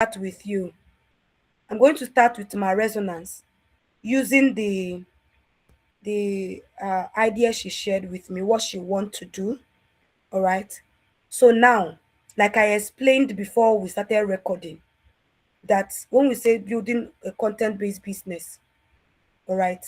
start with you. I'm going to start with my resonance using the idea she shared with me, what she want to do. All right. So now, like I explained before we started recording, that when we say building a content-based business, all right,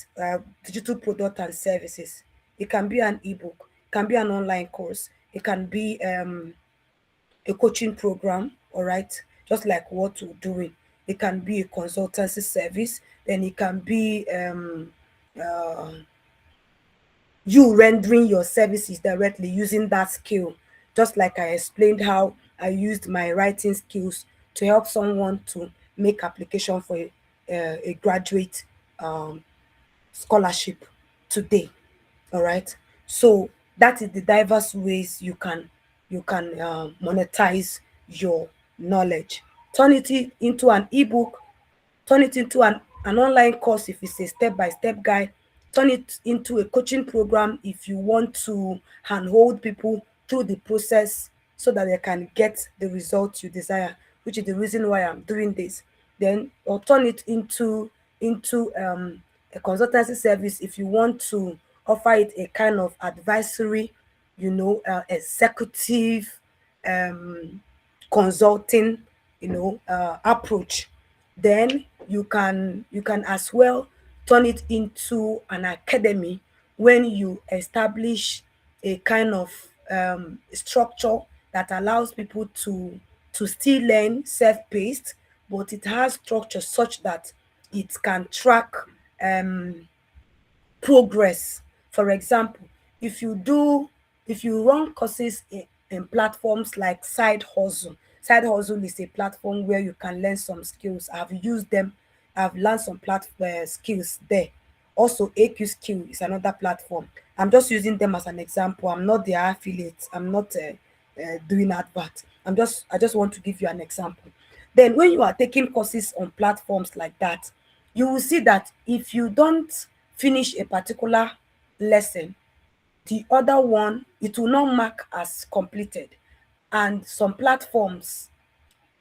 digital product and services, it can be an ebook, it can be an online course, it can be a coaching program, all right, just like what we're doing. It can be a consultancy service, then it can be you rendering your services directly using that skill, just like I explained how I used my writing skills to help someone to make application for a graduate um, scholarship today. All right. So that is the diverse ways you can monetize your knowledge. Turn it into an ebook, turn it into an online course if it's a step-by-step guide, turn it into a coaching program if you want to handhold people through the process so that they can get the results you desire, which is the reason why I'm doing this. Then, or turn it into a consultancy service if you want to offer it a kind of advisory, executive um consulting, approach. Then you can as well turn it into an academy when you establish a kind of structure that allows people to still learn self-paced, but it has structure such that it can track um progress. For example, if you do if you run courses in platforms like Side Hustle is a platform where you can learn some skills. I've used them. I've learned some skills there. Also, AQ Skill is another platform. I'm just using them as an example. I'm not their affiliate. I'm not doing advert. I just want to give you an example. Then when you are taking courses on platforms like that, you will see that if you don't finish a particular lesson, the other one, it will not mark as completed. And some platforms,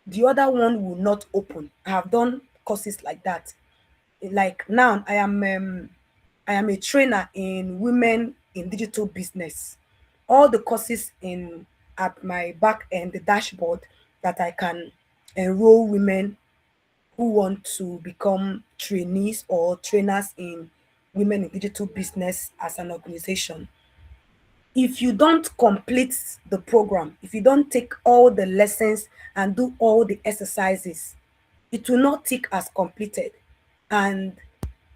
the other one will not open. I have done courses like that. Like now, I am a trainer in women in digital business. All the courses in at my back end, the dashboard, that I can enroll women who want to become trainees or trainers in women in digital business as an organization. If you don't complete the program, if you don't take all the lessons and do all the exercises, it will not tick as completed. And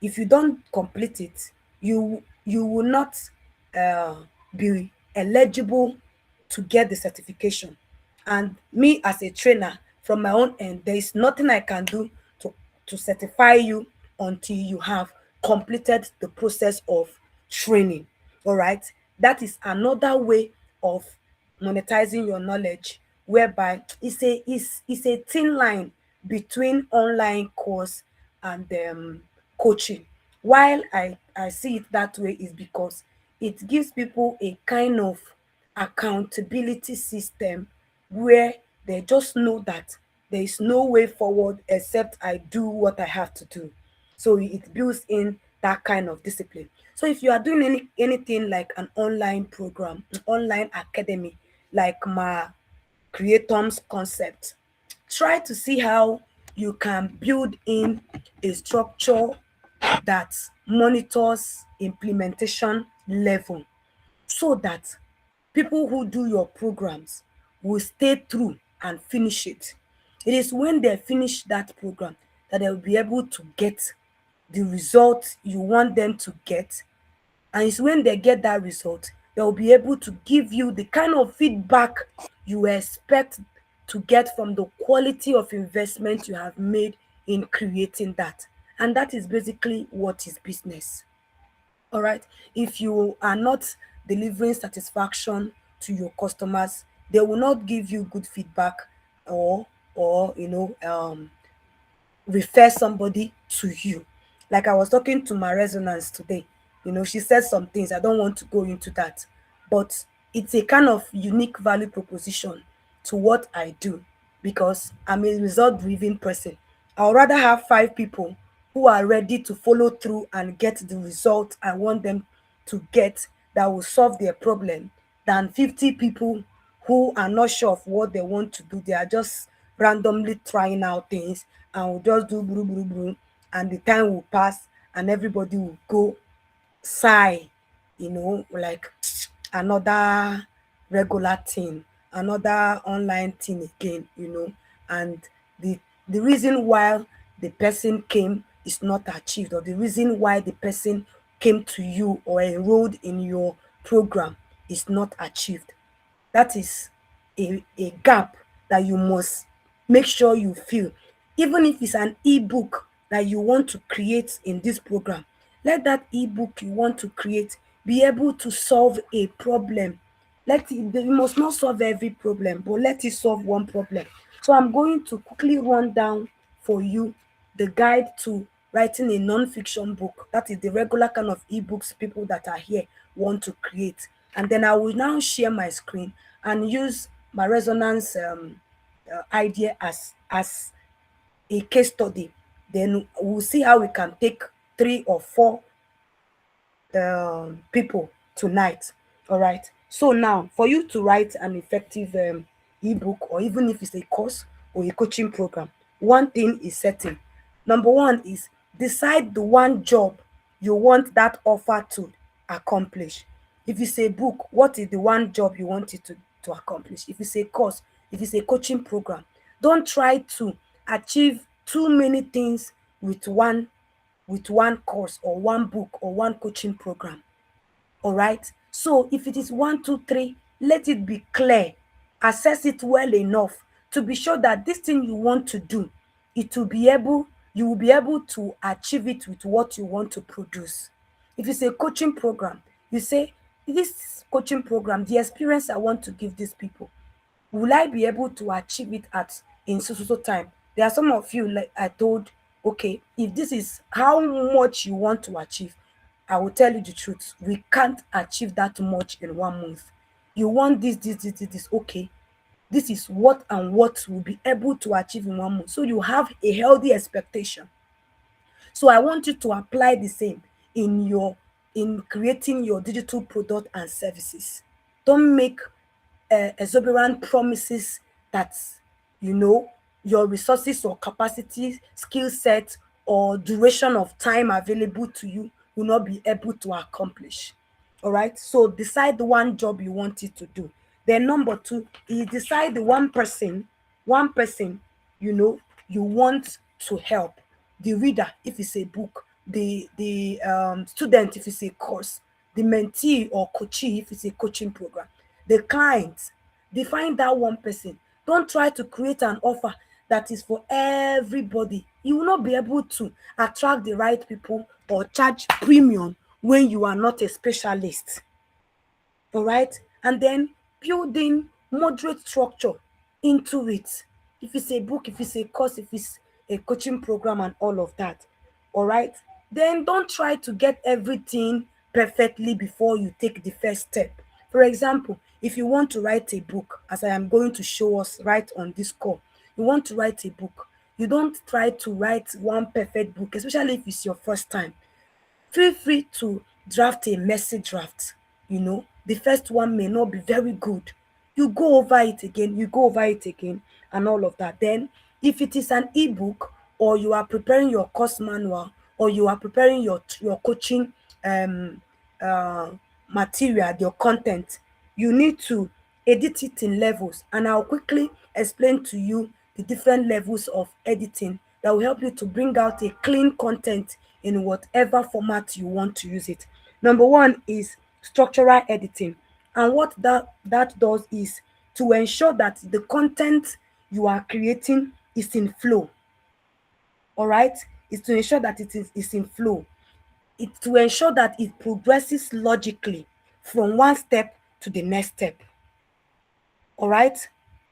if you don't complete it, you will not uh, be eligible to get the certification. And me as a trainer, from my own end, there is nothing I can do to certify you until you have completed the process of training. All right. That is another way of monetizing your knowledge, whereby it's a thin line between online course and coaching. While I see it that way is because it gives people a kind of accountability system where they just know that there is no way forward except I do what I have to do. So it builds in that kind of discipline. So if you are doing anything like an online program, an online academy, like my Creatom's concept, try to see how you can build in a structure that monitors implementation level, so that people who do your programs will stay through and finish it. It is when they finish that program that they will be able to get the result you want them to get. And it's when they get that result, they'll be able to give you the kind of feedback you expect to get from the quality of investment you have made in creating that. And that is basically what is business. All right. If you are not delivering satisfaction to your customers, they will not give you good feedback, or refer somebody to you. Like I was talking to my resonance today, she said some things. I don't want to go into that, but it's a kind of unique value proposition to what I do, because I'm a result driven person. I would rather have 5 people who are ready to follow through and get the result I want them to get, that will solve their problem, than 50 people who are not sure of what they want to do. They are just randomly trying out things and will just do bru bru bru, and the time will pass and everybody will go sigh, like another regular thing, another online thing again, and the the reason why the person came is not achieved, or the reason why the person came to you or enrolled in your program is not achieved. That is a gap that you must make sure you fill. Even if it's an ebook that you want to create in this program, let that ebook you want to create be able to solve a problem. Let it, you must not solve every problem, but let it solve one problem. So I'm going to quickly run down for you the guide to writing a non-fiction book. That is the regular kind of ebooks people that are here want to create. And then I will now share my screen and use my resonance idea as a case study. Then we'll see how we can take 3 or 4 people tonight. All right. So now, for you to write an effective ebook, or even if it's a course or a coaching program, one thing is certain. Number one is decide the one job you want that offer to accomplish. If it's a book, what is the one job you want it to accomplish? If it's a course, if it's a coaching program, don't try to achieve too many things with one course or one book or one coaching program. All right. So if it is 1, 2, 3, let it be clear. Assess it well enough to be sure that this thing you want to do, you will be able to achieve it with what you want to produce. If it's a coaching program, you say, this coaching program, the experience I want to give these people, will I be able to achieve it at in so time? There are some of you, like I told, okay, if this is how much you want to achieve, I will tell you the truth. We can't achieve that much in 1 month. You want this, okay. This is what and what will be able to achieve in 1 month. So you have a healthy expectation. So I want you to apply the same in creating your digital product and services. Don't make exuberant promises that you know your resources or capacity, skill set, or duration of time available to you will not be able to accomplish. All right. So decide the one job you want it to do. Then number two is decide the one person you know you want to help. The reader if it's a book, the student if it's a course, the mentee or coachee if it's a coaching program, the client. Define that one person. Don't try to create an offer that is for everybody. You will not be able to attract the right people or charge premium when you are not a specialist. All right. And then building moderate structure into it. If it's a book, if it's a course, if it's a coaching program, and all of that. All right. Then don't try to get everything perfectly before you take the first step. For example, if you want to write a book, as I am going to show us right on this call, you want to write a book, you don't try to write one perfect book, especially if it's your first time. Feel free to draft a messy draft. The first one may not be very good. You go over it again, and all of that. Then if it is an ebook, or you are preparing your course manual, or you are preparing your coaching um uh material, your content, you need to edit it in levels, and I'll quickly explain to you the different levels of editing that will help you to bring out a clean content in whatever format you want to use it. Number one is structural editing, and what that does is to ensure that the content you are creating is in flow. All right, is to ensure that is in flow. It's to ensure that it progresses logically from one step to the next step. All right.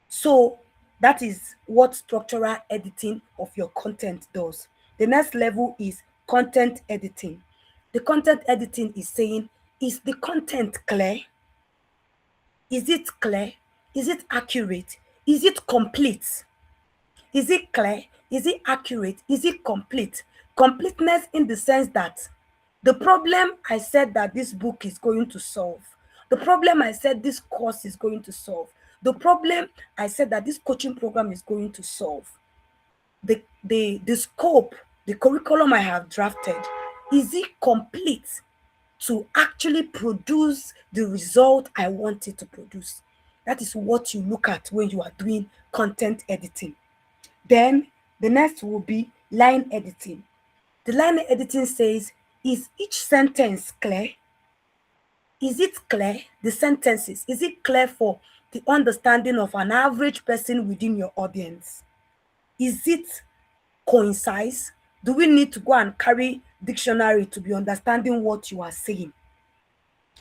So that is what structural editing of your content does. The next level is content editing. The content editing is saying, is the content clear? Is it clear? Is it accurate? Is it complete? Is it clear? Is it accurate? Is it complete? Completeness in the sense that the problem I said that this book is going to solve, the problem I said this course is going to solve, the problem I said that this coaching program is going to solve, the scope, the curriculum I have drafted, is it complete to actually produce the result I want it to produce? That is what you look at when you are doing content editing. Then the next will be line editing. The line editing says, is each sentence clear? Is it clear? The sentences, is it clear for the understanding of an average person within your audience? Is it concise? Do we need to go and carry dictionary to be understanding what you are saying?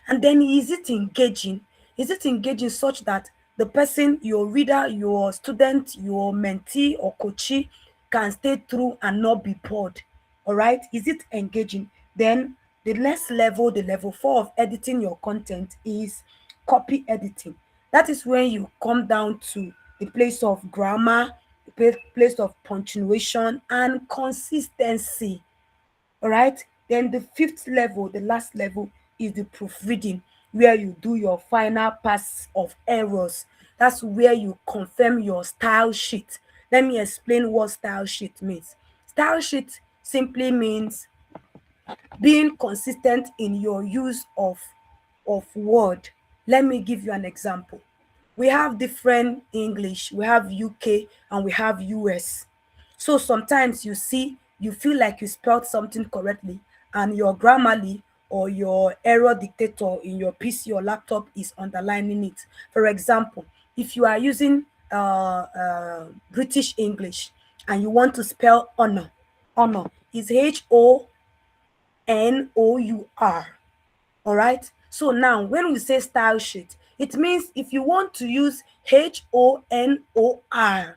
And then is it engaging? Is it engaging such that the person, your reader, your student, your mentee or coachee can stay through and not be bored? All right. Is it engaging? Then the next level, the level 4 of editing your content, is copy editing. That is when you come down to the place of grammar, the place of punctuation and consistency. All right. Then the fifth level, the last level, is the proofreading, where you do your final pass of errors. That's where you confirm your style sheet. Let me explain what style sheet means. Style sheet simply means being consistent in your use of word. Let me give you an example. We have different English. We have UK and we have US. So sometimes you see, you feel like you spelled something correctly and your Grammarly or your error dictator in your PC or laptop is underlining it. For example, if you are using British English and you want to spell honor, honor is HONOUR. All right. So now when we say style sheet, it means if you want to use HONOR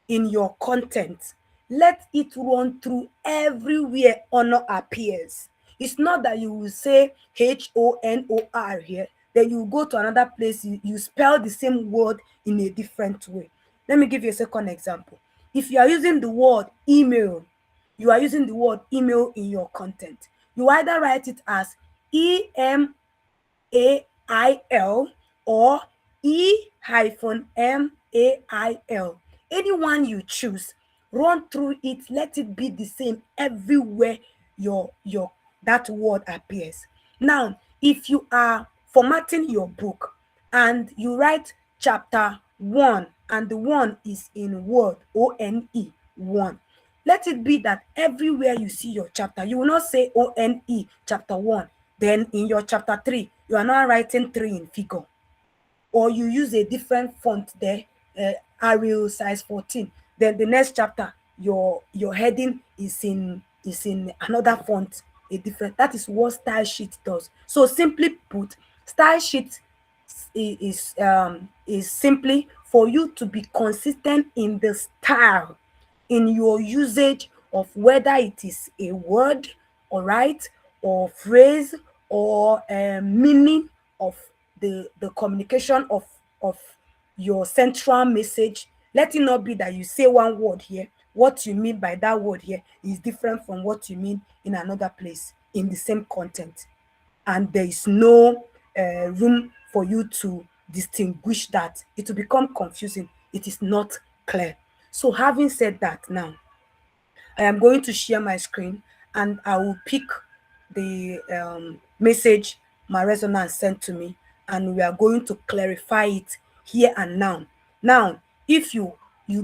in your content, let it run through everywhere honor appears. It's not that you will say HONOR here, then you go to another place, you spell the same word in a different way. Let me give you a second example. If you are using the word email, you are using the word email in your content, you either write it as EMAIL or E-MAIL. Anyone you choose, run through it, let it be the same everywhere your that word appears. Now, if you are formatting your book and you write chapter 1 and the one is in word, ONE, one, let it be that everywhere you see your chapter, you will not say ONE chapter 1, then in your chapter 3 you are now writing 3 in figure, or you use a different font there, Arial size 14, then the next chapter your heading is in another font, a different. That is what style sheet does. So simply put, style sheet is simply for you to be consistent in the style, in your usage of whether it is a word, all right, or phrase, or meaning of the communication of your central message. Let it not be that you say one word here, what you mean by that word here is different from what you mean in another place in the same content, and there is no room for you to distinguish that. It will become confusing. It is not clear. So having said that, now I am going to share my screen and I will pick the message my resonance sent to me, and we are going to clarify it here and now. Now, if you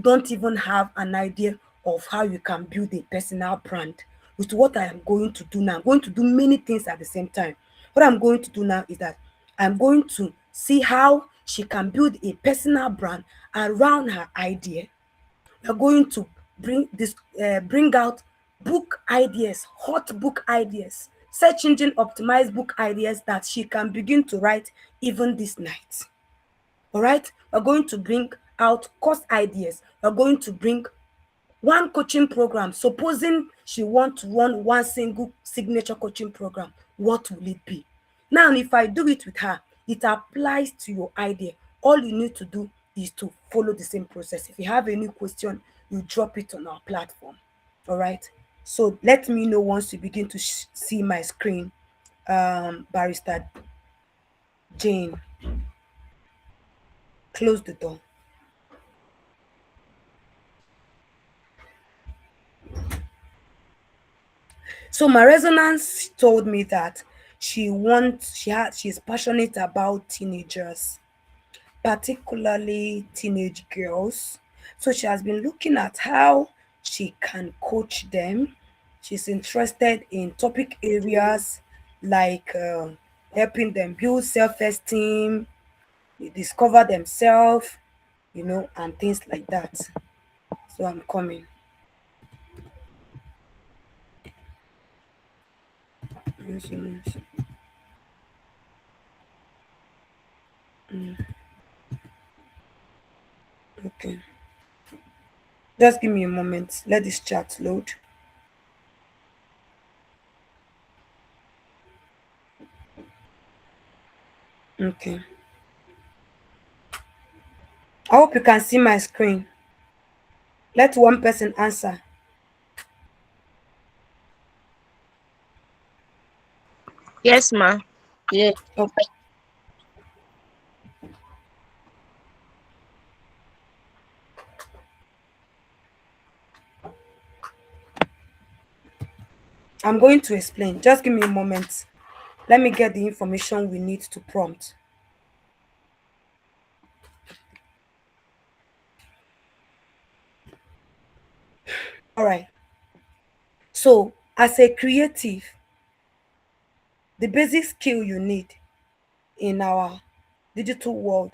don't even have an idea of how you can build a personal brand, with what I am going to do now, I'm going to do many things at the same time. What I'm going to do now is that I'm going to see how she can build a personal brand around her idea. We're going to bring out book ideas, hot book ideas, search engine optimized book ideas that she can begin to write even this night. All right, we're going to bring out course ideas. We're going to bring one coaching program. Supposing she want to run one single signature coaching program, what will it be? Now, if I do it with her, it applies to your idea. All you need to do is to follow the same process. If you have any question, you drop it on our platform. All right. So let me know once you begin to see my screen, Barrister Jane. Close the door. So my resonance told me that she's passionate about teenagers, particularly teenage girls. So she has been looking at how she can coach them. She's interested in topic areas like helping them build self-esteem, discover themselves, and things like that. So I'm coming. Okay. Just give me a moment. Let this chat load. Okay. I hope you can see my screen. Let one person answer. Yes, ma. Yeah. Okay. I'm going to explain. Just give me a moment. Let me get the information we need to prompt. All right. So, as a creative, the basic skill you need in our digital world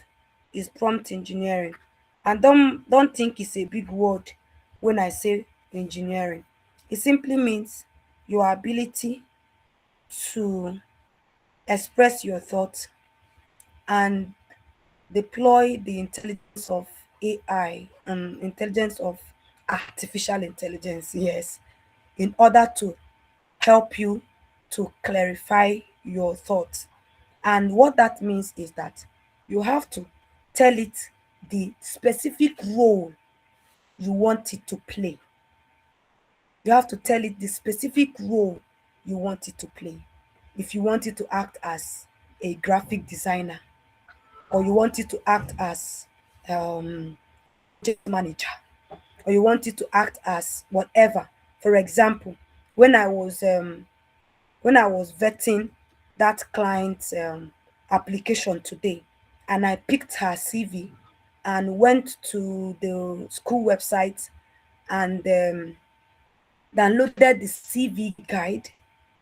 is prompt engineering. And don't think it's a big word when I say engineering. It simply means your ability to express your thoughts and deploy the intelligence of AI and intelligence of artificial intelligence, yes, in order to help you to clarify your thoughts. And what that means is that you have to tell it the specific role you want it to play. You have to tell it the specific role you want it to play. If you want it to act as a graphic designer, or you want it to act as um project manager, or you want it to act as whatever. For example, when I was vetting that client's application today, and I picked her CV and went to the school website and downloaded the CV guide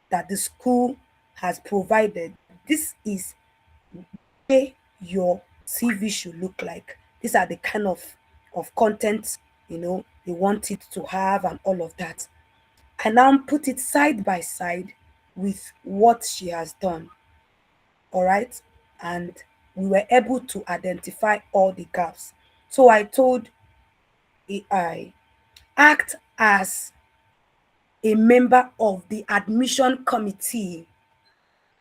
that the school has provided. This is way your CV should look like. These are the kind of content they want it to have and all of that. I now put it side by side with what she has done. All right. And we were able to identify all the gaps. So I told AI, act as a member of the admission committee.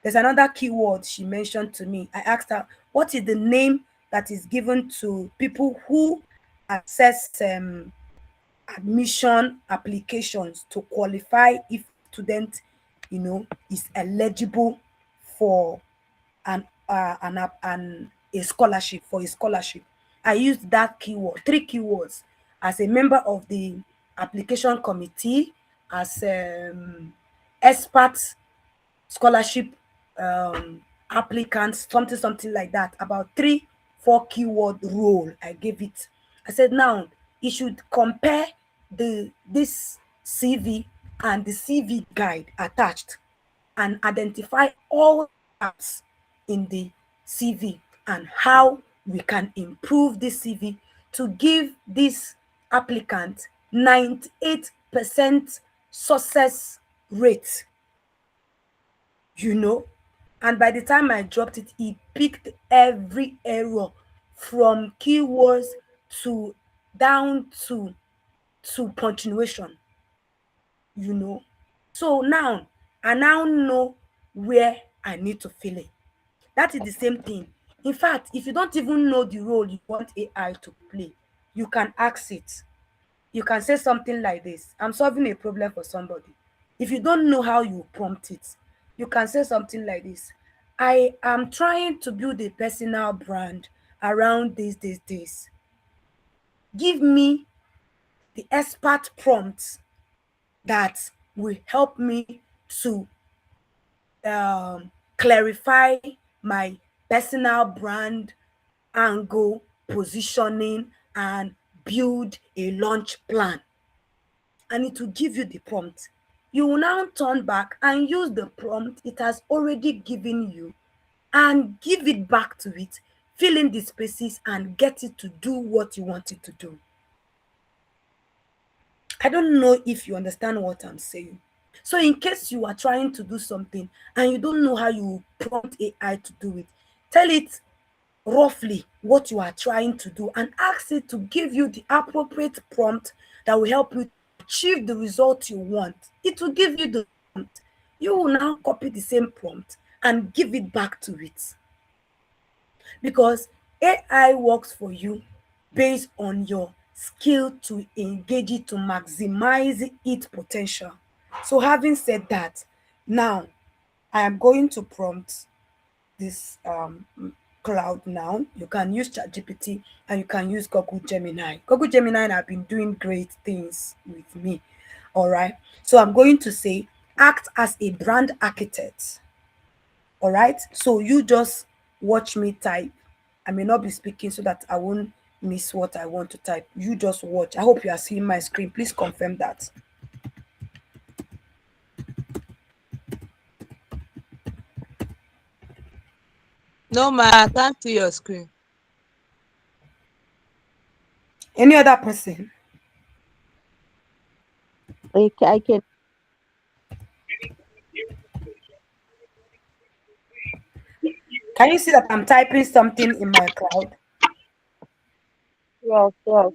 There's another keyword she mentioned to me. I asked her, what is the name that is given to people who assess admission applications to qualify if student, is eligible for an a scholarship, for a scholarship. I used that keyword, three keywords, as a member of the application committee, as expert scholarship applicants, something like that. About three, four keyword role I gave it. I said now it should compare this CV and the CV guide attached and identify all gaps in the CV and how we can improve this CV to give this applicant 98% success rate, you know. And by the time I dropped it, he picked every error from keywords to down to punctuation, you know. So now I now know where I need to fill it. That is the same thing. In fact, if you don't even know the role you want AI to play, you can ask it. You can say something like this: I'm solving a problem for somebody. If you don't know how you prompt it, you can say something like this: I am trying to build a personal brand around this. Give me the expert prompts that will help me to clarify my personal brand angle, positioning, and build a launch plan. And it will give you the prompt. You will now turn back and use the prompt it has already given you and give it back to it, fill in the spaces, and get it to do what you want it to do. I don't know if you understand what I'm saying. So, in case you are trying to do something and you don't know how you prompt AI to do it, tell it roughly what you are trying to do and ask it to give you the appropriate prompt that will help you achieve the result you want. It will give you the prompt. You will now copy the same prompt and give it back to it, because AI works for you based on your skill to engage it to maximize its potential. So, having said that, now I am going to prompt this cloud now. You can use ChatGPT and you can use Google Gemini. Google Gemini have been doing great things with me. All right. So I'm going to say, act as a brand architect. All right. So you just watch me type. I may not be speaking so that I won't miss what I want to type. You just watch. I hope you are seeing my screen. Please confirm that. No, ma, I can't see your screen. Any other person? I can. Can you see that I'm typing something in my cloud? Yes, yes.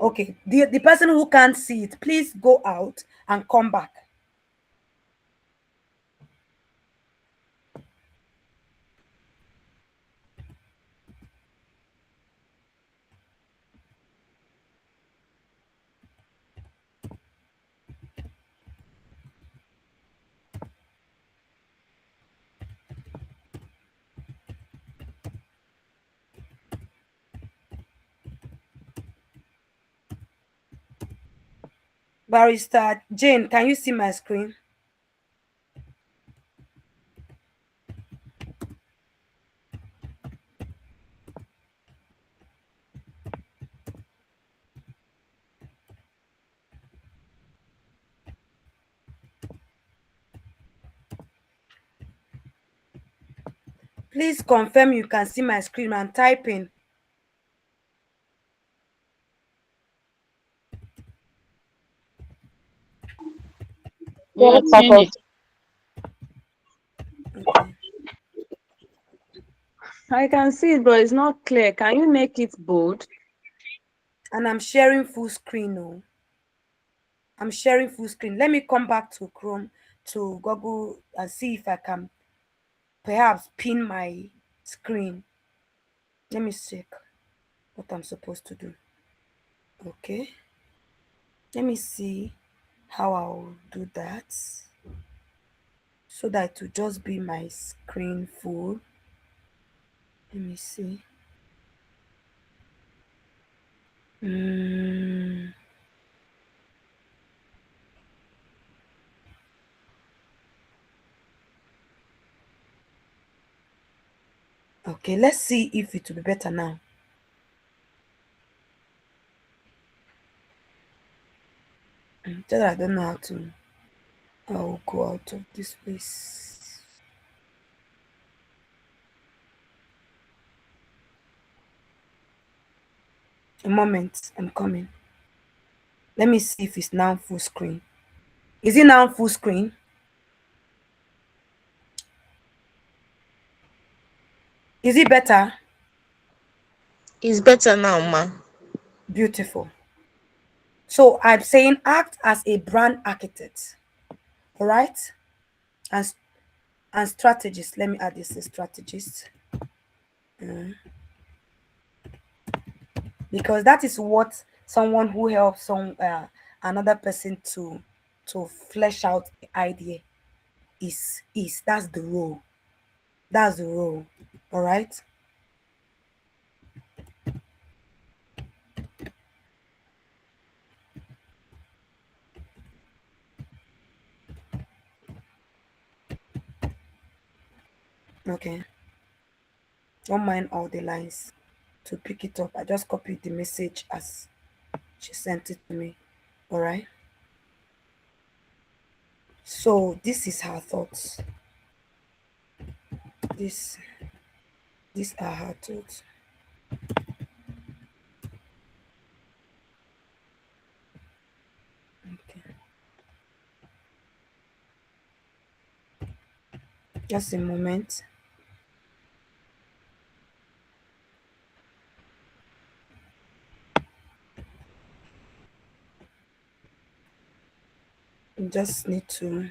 Okay, the person who can't see it, please go out and come back. Barrister Jane, can you see my screen? Please confirm you can see my screen. I'm typing. We Very are seeing it. perfect. Okay. I can see it, but it's not clear. Can you make it bold? And I'm sharing full screen. Oh, I'm sharing full screen. Let me come back to Chrome, to Google, and see if I can perhaps pin my screen. Let me check what I'm supposed to do. Okay. Let me see how I'll do that so that it will just be my screen full. Let me see. Mm, okay, let's see if it will be better now. Just I don't know how to. I'll go out of this place. A moment, I'm coming. Let me see if it's now full screen. Is it now full screen? Is it better? It's better now, ma. Beautiful. So I'm saying act as a brand architect. All right? And and strategist. Let me add this, a strategist. Because that is what someone who helps another person to flesh out the idea. Is That's the role. That's the role. All right. Okay. Don't mind all the lines. To pick it up, I just copied the message as she sent it to me. All right. So this is her thoughts. This these are her thoughts. Okay. Just a moment. You just need to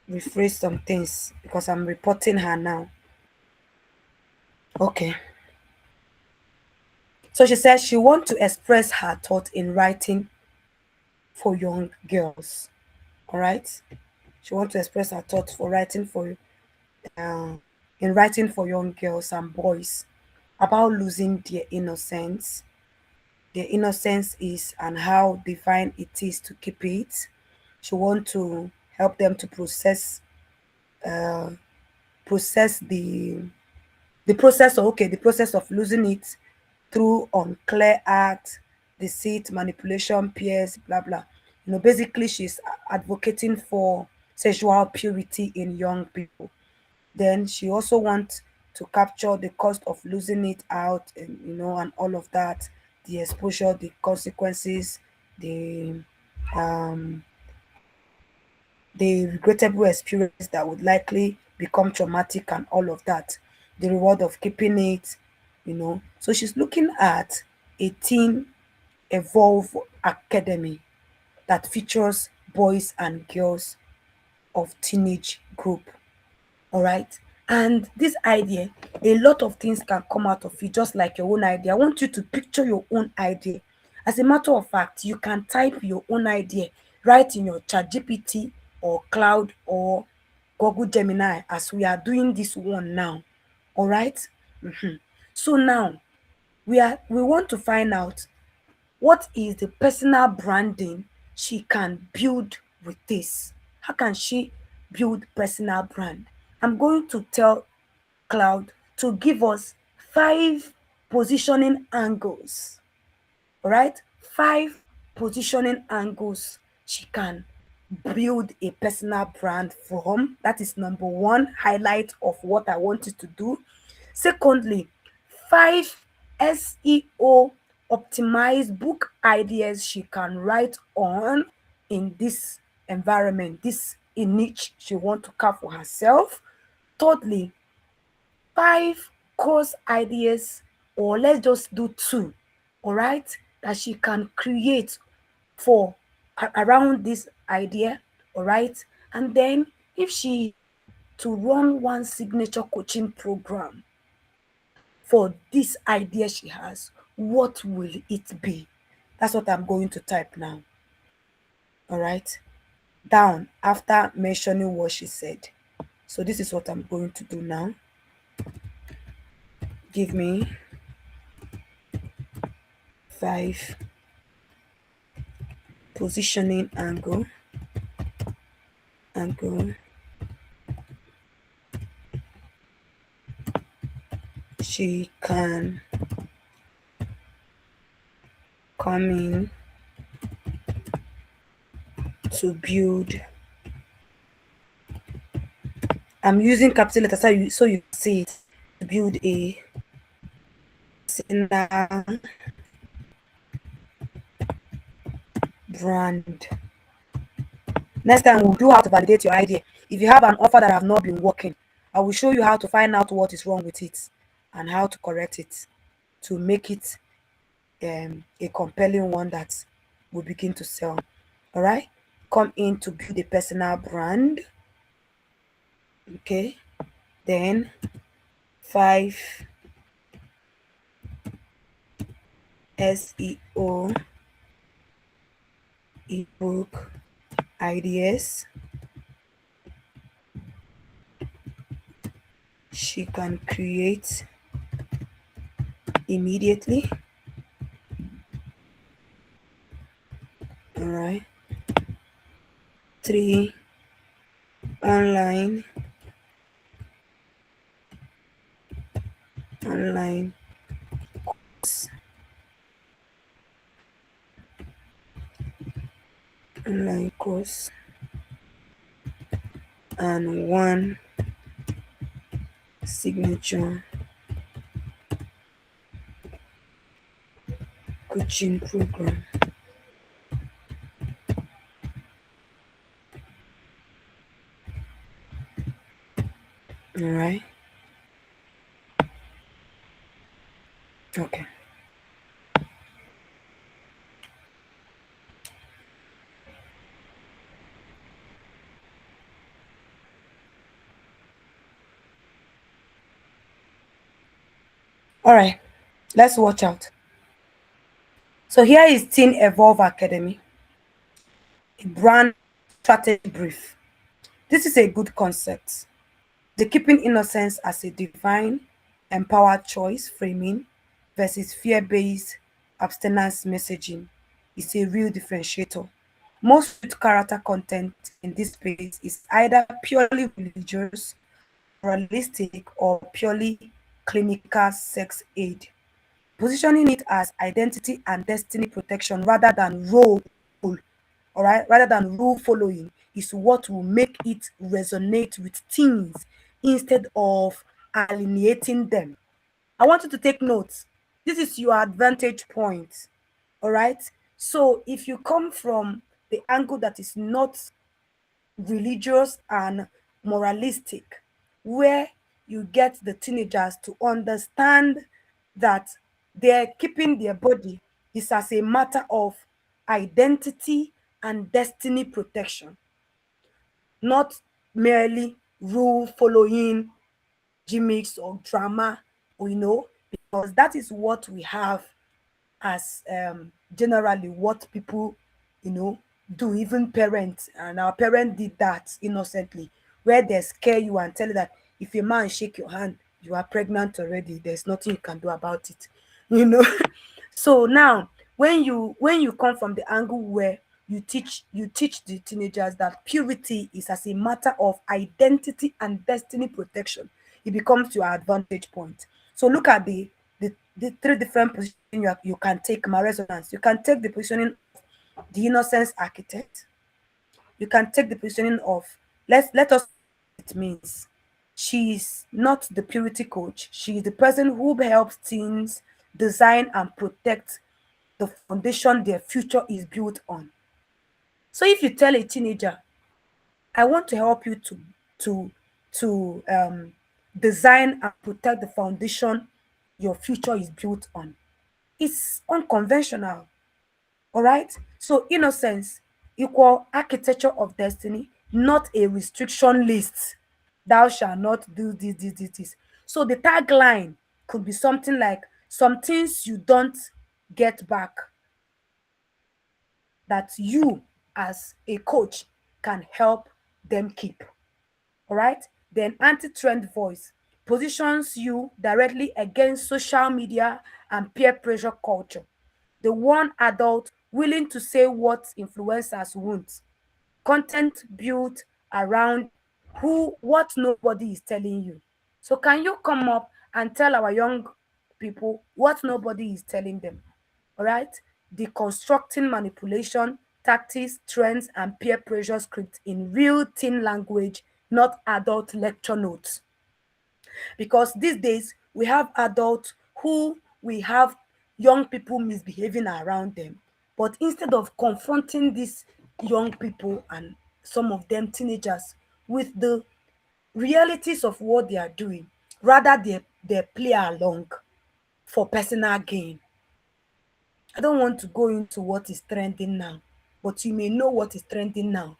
rephrase some things because I'm reporting her now. Okay. So she says she wants to express her thought in writing for young girls. All right. She wants to express her thoughts for writing for uh, in writing for young girls and boys about losing their innocence. Their innocence is and how divine it is to keep it. She wants to help them to process the process of the process of losing it through unclear acts, deceit, manipulation, peers, blah blah. Basically she's advocating for sexual purity in young people. Then she also wants to capture the cost of losing it out, and and all of that, the exposure, the consequences, the um the regrettable experience that would likely become traumatic, and all of that, the reward of keeping it. So she's looking at a teen evolve academy that features boys and girls of teenage group. All right. And this idea, a lot of things can come out of it, just like your own idea. I want you to picture your own idea. As a matter of fact, you can type your own idea right in your chat GPT or cloud or Google Gemini as we are doing this one now. All right. So now we want to find out what is the personal branding she can build with this. How can she build personal brand? I'm going to tell Cloud to give us 5 positioning angles. All right, 5 positioning angles she can build a personal brand from. That is number one highlight of what I want you to do. Secondly, 5 SEO optimized book ideas she can write on in this environment, this in niche she want to carve for herself. Thirdly, 5 course ideas, or let's just do two, all right, that she can create for around this idea, all right. And then if she to run one signature coaching program for this idea she has, what will it be? That's what I'm going to type now, all right, down after mentioning what she said. So this is what I'm going to do now. Give me 5 positioning angle she can come in to build. I'm using capital letters so you see it, to build a personal brand. Next time we'll do how to validate your idea. If you have an offer that have not been working, I will show you how to find out what is wrong with it and how to correct it to make it a compelling one that will begin to sell. All right, come in to build a personal brand. Okay, then five SEO, ebook ideas she can create immediately. All right. Three, online, online, online course, and one signature coaching program. All right. Okay. All right. Let's watch out. So here is Teen Evolve Academy, a brand strategy brief. This is a good concept. The keeping innocence as a divine, empowered choice framing versus fear based abstinence messaging is a real differentiator. Most youth character content in this space is either purely religious, moralistic, or purely clinical sex aid, positioning it as identity and destiny protection rather than role, all right, rather than rule following, is what will make it resonate with teens instead of alienating them. I want you to take notes. This is your advantage point. All right. So if you come from the angle that is not religious and moralistic, where you get the teenagers to understand that they're keeping their body is as a matter of identity and destiny protection, not merely rule following gimmicks or drama, because that is what we have as generally what people you know do. Even parents, and our parents did that innocently, where they scare you and tell you that if a man shake your hand, you are pregnant already, there's nothing you can do about it you know so now, when you come from the angle where you teach the teenagers that purity is as a matter of identity and destiny protection, it becomes your advantage point. So look at the three different positions you can take. My resonance, you can take the positioning of the innocence architect. You can take the positioning of, let us it means she's not the purity coach, she is the person who helps teens design and protect the foundation their future is built on. So if you tell a teenager, I want to help you to to design and protect the foundation your future is built on, it's unconventional. All right. So innocence equal architecture of destiny, not a restriction list. Thou shalt not do this. So the tagline could be something like, some things you don't get back that you as a coach can help them keep. All right. Then anti-trend voice positions you directly against social media and peer pressure culture, the one adult willing to say what influencers won't. Content built around who what nobody is telling you. So can you come up and tell our young people what nobody is telling them? All right? Deconstructing manipulation, tactics, trends, and peer pressure script in real teen language, not adult lecture notes. Because these days we have adults who we have young people misbehaving around them, but instead of confronting these young people and some of them teenagers with the realities of what they are doing, rather they play along for personal gain. I don't want to go into what is trending now, but you may know what is trending now.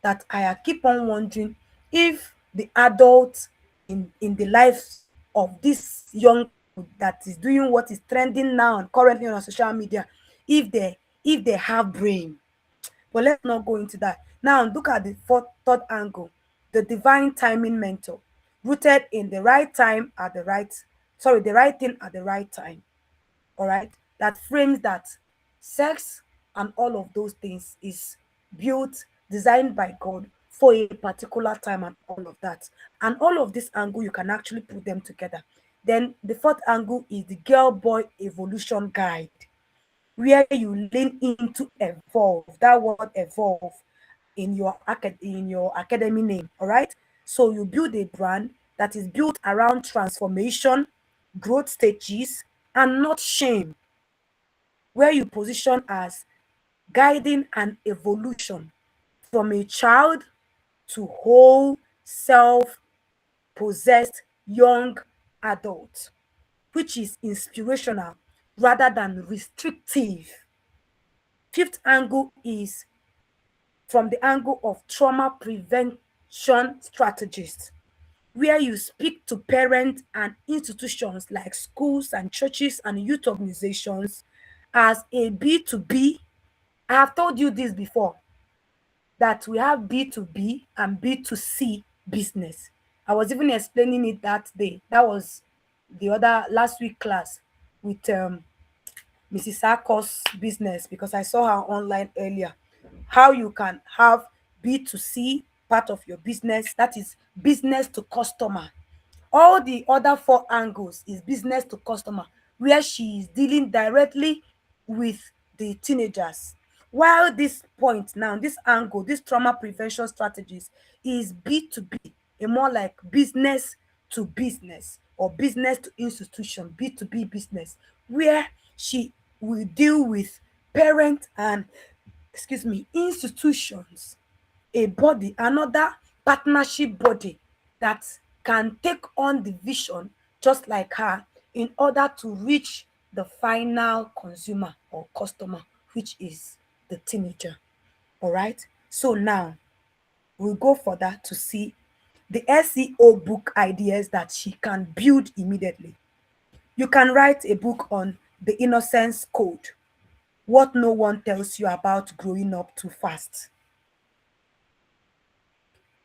That I keep on wondering if the adults in the lives of these young that is doing what is trending now and currently on social media, if they have brain. But let's not go into that. Now look at the third angle, the divine timing mentor, rooted in the right time at the right, sorry, the right thing at the right time. All right, that frames that sex and all of those things is built, designed by God for a particular time and all of that. And all of this angle, you can actually put them together. Then the fourth angle is the girl boy evolution guide, where you lean into evolve. That word evolve in your academy name. All right. So you build a brand that is built around transformation, growth stages, and not shame, where you position as guiding an evolution from a child to whole self possessed young adult, which is inspirational rather than restrictive. Fifth angle is from the angle of trauma prevention strategists, where you speak to parents and institutions like schools and churches and youth organizations as a B2B. I have told you this before, that we have B2B and B2C business. I was even explaining it that day. That was the other last week class with Mrs. Sarko's business, because I saw her online earlier. How you can have B2C part of your business, that is business to customer. All the other four angles is business to customer, where she is dealing directly with the teenagers. While this point now, this angle, this trauma prevention strategies is B2B, a more like business to business or business to institution, B2B business, where she will deal with parent and, excuse me, institutions, a body, another partnership body that can take on the vision just like her in order to reach the final consumer or customer, which is the teenager. All right. So now we'll go further to see the SEO book ideas that she can build immediately. You can write a book on the innocence code, what no one tells you about growing up too fast.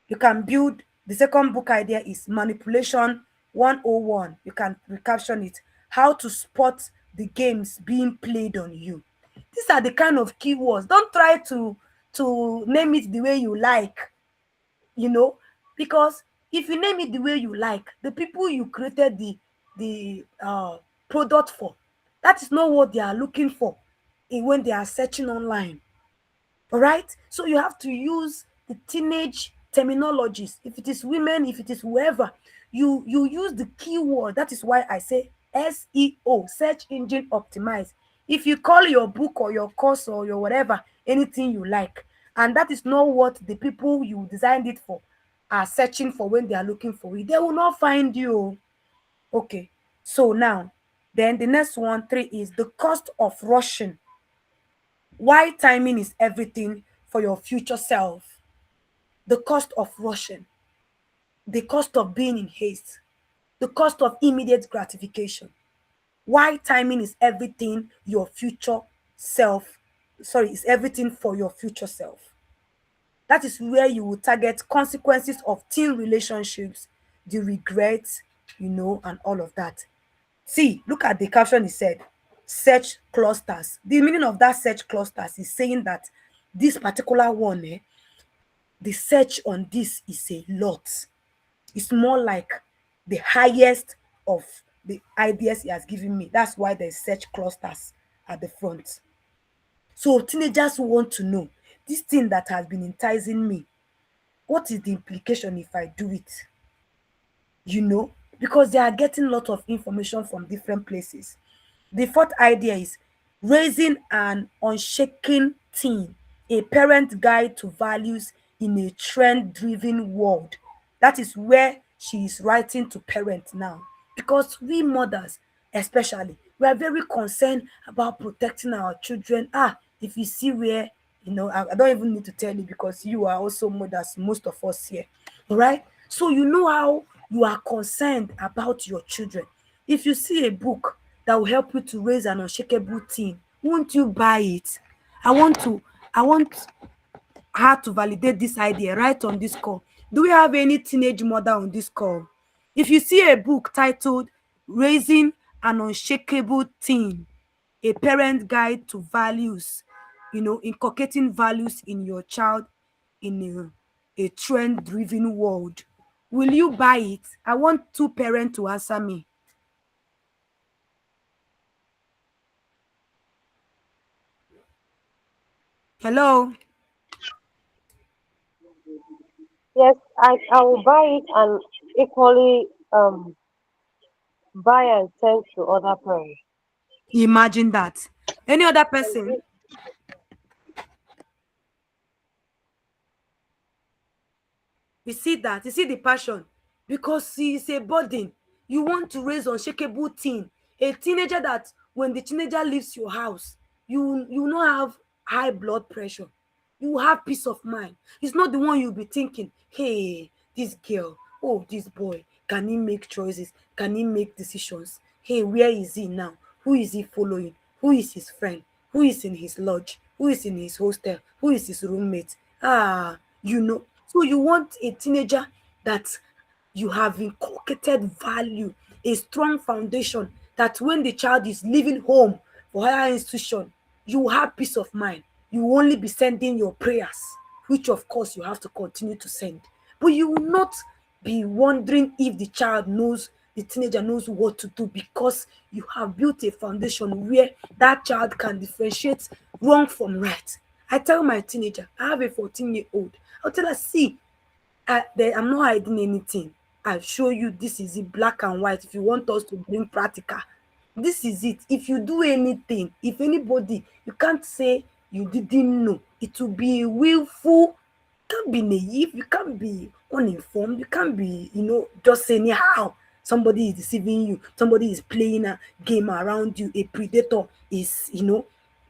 You can build, the second book idea is manipulation 101. You can recaption it, how to spot the games being played on you. These are the kind of keywords. Don't try to name it the way you like, you know, because if you name it the way you like, the people you created the product for, that is not what they are looking for when they are searching online. All right. So you have to use the teenage terminologies. If it is women, if it is whoever, you use the keyword. That is why I say SEO, search engine optimize. If you call your book or your course or your whatever anything you like, and that is not what the people you designed it for are searching for when they are looking for it, they will not find you. Okay. So now, then the next one, three, is the cost of rushing, why timing is everything for your future self. The cost of rushing, the cost of being in haste, the cost of immediate gratification. Why timing is everything your future self, sorry, is everything for your future self. That is where you will target consequences of teen relationships, the regrets, and all of that. See, look at the caption. He said, search clusters. The meaning of that search clusters is saying that this particular one, the search on this is a lot. It's more like the highest of the ideas he has given me. That's why there's search clusters at the front. So teenagers want to know this thing that has been enticing me. What is the implication if I do it? Because they are getting a lot of information from different places. The fourth idea is raising an unshaken teen, a parent guide to values in a trend driven world. That is where she is writing to parents now. Because we mothers, especially, we are very concerned about protecting our children. If you see where, I don't even need to tell you because you are also mothers, most of us here. All right. So you know how you are concerned about your children. If you see a book that will help you to raise an unshakable teen, won't you buy it? I want to, I want her to validate this idea right on this call. Do we have any teenage mother on this call? If you see a book titled Raising an Unshakable Teen, a parent guide to values, inculcating values in your child in a trend driven world, will you buy it? I want two parents to answer me. Hello? Yes, I will buy it and equally buy and send to other parents. Imagine that. Any other person? You see that? You see the passion? Because it's a burden. You want to raise unshakable teen. A teenager that when the teenager leaves your house, you will not have high blood pressure. You will have peace of mind. It's not the one you'll be thinking, hey, this girl, oh, this boy, can he make choices? Can he make decisions? Hey, where is he now? Who is he following? Who is his friend? Who is in his lodge? Who is in his hostel? Who is his roommate? So you want a teenager that you have inculcated value, a strong foundation, that when the child is leaving home for higher institution, you have peace of mind. You will only be sending your prayers, which of course you have to continue to send. But you will not be wondering if the teenager knows what to do, because you have built a foundation where that child can differentiate wrong from right. I tell my teenager, I have a 14-year-old, I'll tell her, see, I'm not hiding anything. I'll show you, this is it, black and white. If you want us to bring practical, this is it. If you do anything, if anybody, you can't say you didn't know. It will be willful. You can't be naive. You can't be uninformed. You can't be, just anyhow. Somebody is deceiving you. Somebody is playing a game around you. A predator is,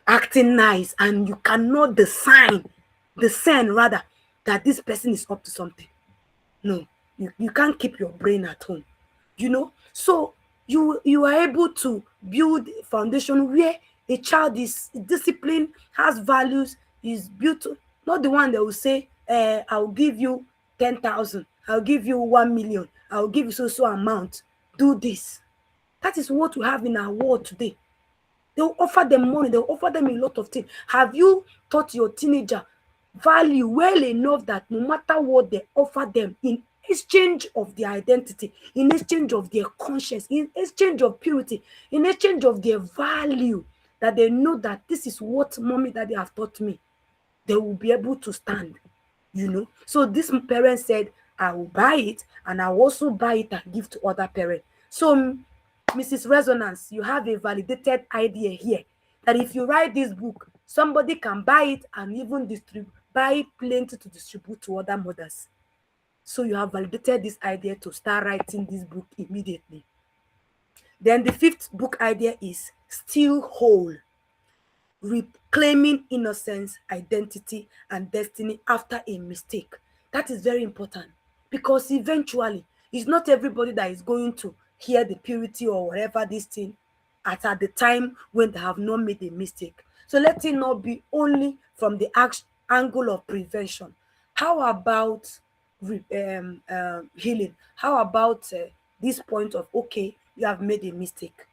acting nice, and you cannot discern rather, that this person is up to something. No, you can't keep your brain at home. So you are able to build a foundation where a child is disciplined, has values, is built. Not the one that will say, I'll give you 10,000, I'll give you 1 million, I'll give you so amount, do this. That is what we have in our world today. They'll offer them money, they'll offer them a lot of things. Have you taught your teenager value well enough that no matter what they offer them in exchange of their identity, in exchange of their conscience, in exchange of purity, in exchange of their value, that they know that this is what mommy daddy have taught me, they will be able to stand. So this parent said, I will buy it, and I will also buy it and give to other parents. So Mrs. Resonance, you have a validated idea here, that if you write this book, somebody can buy it and even buy plenty to distribute to other mothers. So you have validated this idea to start writing this book immediately. Then the fifth book idea is Still Whole, reclaiming innocence, identity, and destiny after a mistake. That is very important, because eventually it's not everybody that is going to hear the purity or whatever this thing at the time when they have not made a mistake. So let it not be only from the angle of prevention. How about healing? How about this point of, okay, you have made a mistake,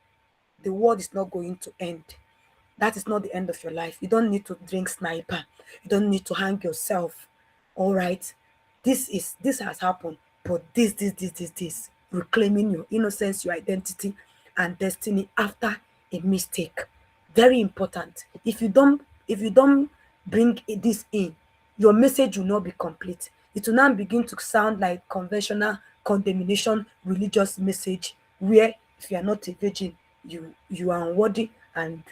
the world is not going to end. That is not the end of your life. You don't need to drink sniper. You don't need to hang yourself. All right. This has happened, but this. Reclaiming your innocence, your identity, and destiny after a mistake. Very important. If you don't bring this in, your message will not be complete. It will now begin to sound like conventional condemnation religious message, where if you are not a virgin, you are unworthy, and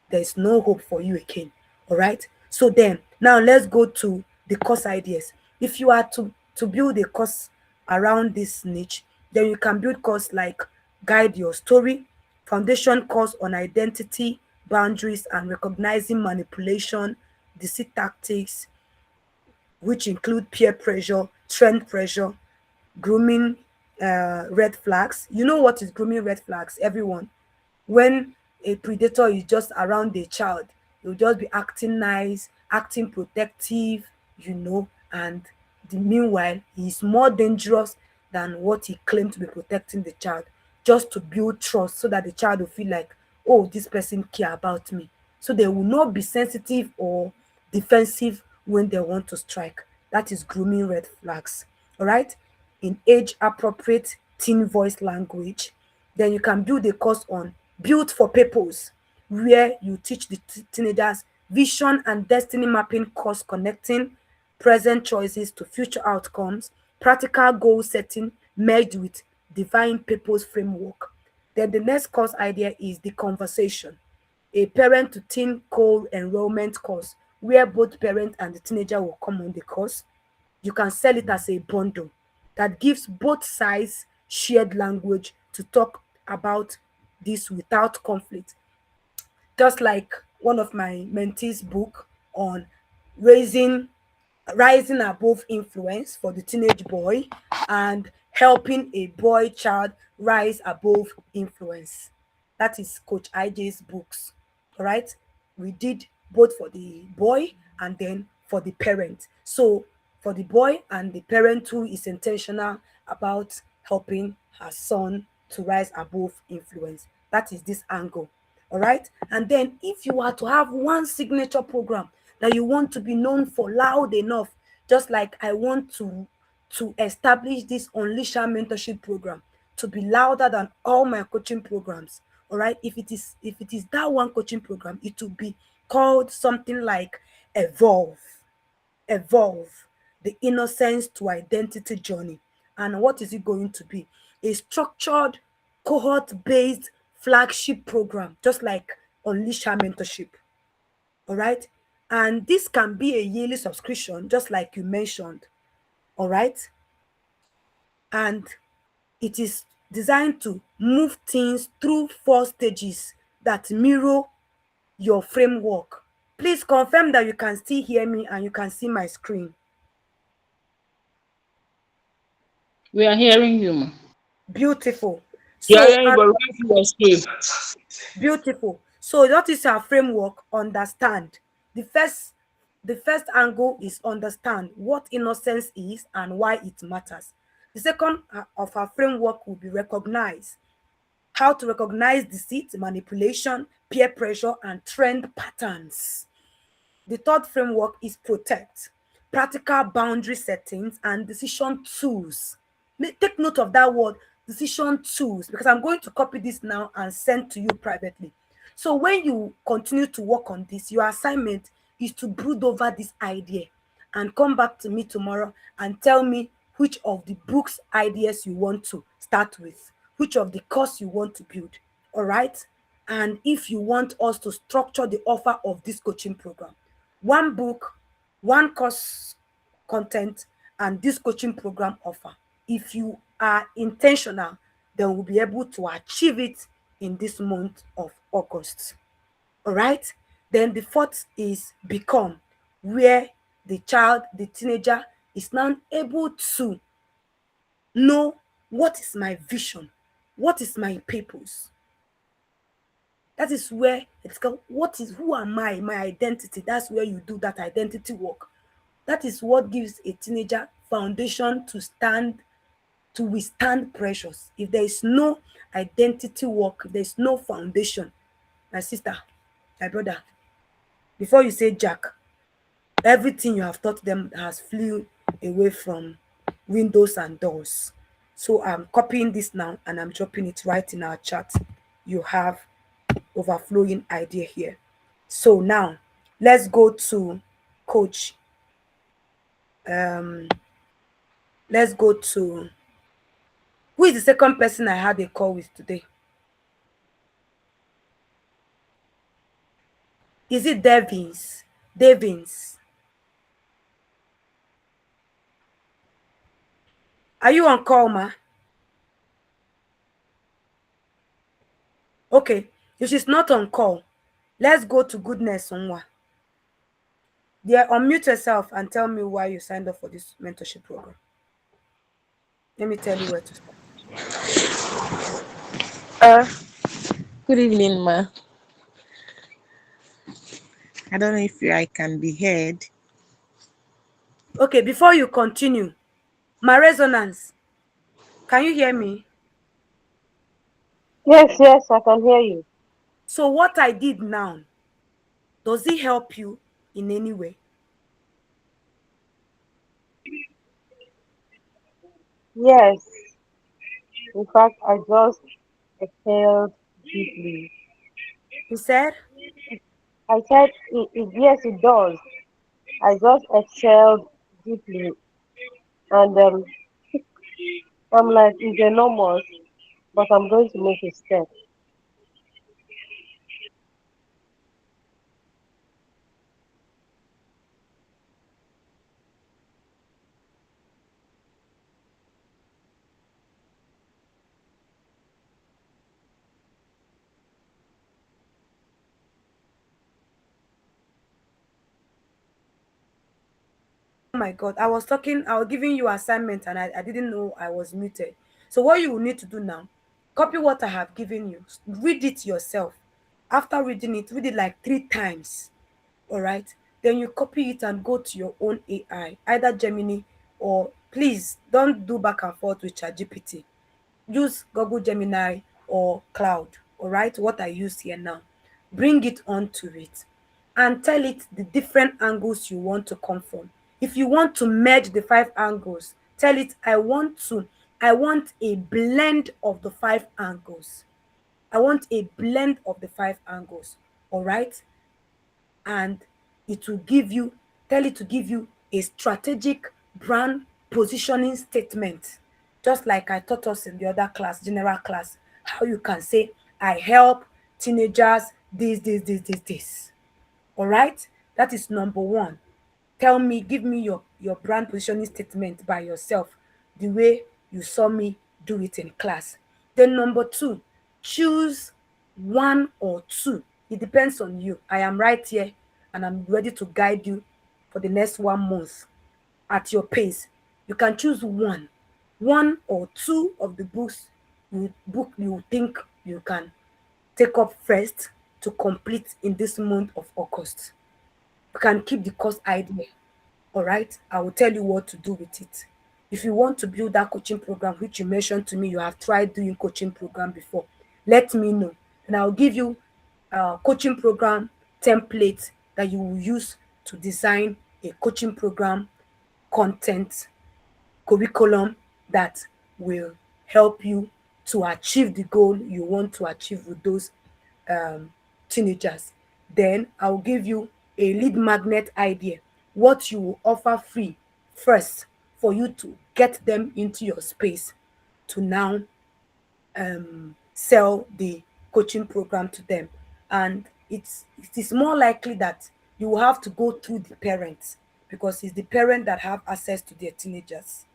there's no hope for you again. All right. So then now let's go to the course ideas. If you are to build a course around this niche, then you can build course like Guide Your Story, foundation course on identity, boundaries, and recognizing manipulation, deceit tactics, which include peer pressure, trend pressure, grooming, red flags. You know what is grooming red flags, everyone? When a predator is just around a child, he'll just be acting nice, acting protective, and meanwhile he is more dangerous than what he claimed to be protecting the child, just to build trust so that the child will feel like, oh, this person care about me. So they will not be sensitive or defensive when they want to strike. That is grooming red flags. All right. In age appropriate teen voice language, then you can build a course on built for purpose, where you teach the teenagers vision and destiny mapping course, connecting present choices to future outcomes, practical goal setting merged with divine purpose framework. Then the next course idea is the conversation, a parent to teen co-enrollment course where both parent and the teenager will come on the course. You can sell it as a bundle that gives both sides shared language to talk about this without conflict. Just like one of my mentees' book on raising rising above influence for the teenage boy, and helping a boy child rise above influence. That is Coach IJ's books. All right. We did both for the boy and then for the parent. So for the boy and the parent who is intentional about helping her son to rise above influence. That is this angle. All right. And then if you are to have one signature program that you want to be known for loud enough, just like I want to establish this Unleasher mentorship program to be louder than all my coaching programs. All right. If it is that one coaching program, it will be called something like Evolve. Evolve, the innocence to identity journey. And what is it going to be? A structured, cohort based flagship program, just like Unleasher mentorship. All right. And this can be a yearly subscription, just like you mentioned. All right. And it is designed to move things through 4 stages that mirror your framework. Please confirm that you can still hear me and you can see my screen. We are hearing you, ma. Beautiful. You are So, hearing you, but we can't see your screen. beautiful. So that is our framework. Understand. The first the first angle is understand what innocence is and why it matters. The second of our framework will be recognize. How to recognize deceit, manipulation, peer pressure, and trend patterns. The third framework is protect, practical boundary settings and decision tools. Take note of that word, decision tools, because I'm going to copy this now and send to you privately. So when you continue to work on this, your assignment is to brood over this idea and come back to me tomorrow and tell me which of the books ideas you want to start with, which of the course you want to build. All right. And if you want us to structure the offer of this coaching program, one book, one course content, and this coaching program offer. If you are intentional, then we'll be able to achieve it in this month of August. All right. Then the fourth is become, where the child, the teenager, is now able to know what is my vision, what is my purpose. That is where it's called who am I, my identity. That's where you do that identity work. That is what gives a teenager foundation to withstand pressures. If there is no identity work, if there is no foundation, my sister, my brother, before you say Jack, everything you have taught them has flew away from windows and doors. So I'm copying this now and I'm dropping it right in our chat. You have overflowing idea here. So now let's go to coach. Um, let's go to who is the second person I had a call with today? Is it Devins? Devins. Are you on call, ma? Okay. If she's not on call, let's go to Goodness Onwa. Dear, unmute yourself and tell me why you signed up for this mentorship program. Let me tell you where to start. Uh, Good evening, ma. I don't know if I can be heard. Okay, before you continue, my resonance, can you hear me? Yes, yes, I can hear you. So what I did now, does it help you in any way? Yes, in fact, I just exhaled deeply. You said? I said, yes, it does. I just exhaled deeply, and I'm like, it's enormous, but I'm going to make a step. Oh my God, I was giving you assignment and I didn't know I was muted. So what you will need to do now, copy what I have given you, read it yourself. After reading it, read it like 3 times. All right. Then you copy it and go to your own AI, either Gemini or please don't do back and forth with ChatGPT. Use Google Gemini or Cloud. All right. What I use here now. Bring it onto it and tell it the different angles you want to come from. If you want to merge the 5 angles, tell it I want a blend of the 5 angles. I want a blend of the 5 angles. All right. And it will give you tell it to give you a strategic brand positioning statement, just like I taught us in the other class, general class, how you can say I help teenagers this. All right, that is number one. Give me your brand positioning statement by yourself, the way you saw me do it in class. Then number two, choose one or two. It depends on you. I am right here and I'm ready to guide you for the next 1 month at your pace. You can choose one or two of the you think you can take up first to complete in this month of August. You can keep the course idea. All right, I will tell you what to do with it. If you want to build that coaching program, which you mentioned to me, you have tried doing coaching program before, let me know, and I'll give you a coaching program template that you will use to design a coaching program content curriculum that will help you to achieve the goal you want to achieve with those um, teenagers. Then I'll give you a lead magnet idea, what you will offer free first for you to get them into your space to now sell the coaching program to them. And it is more likely that you will have to go through the parents because it's the parent that have access to their teenagers.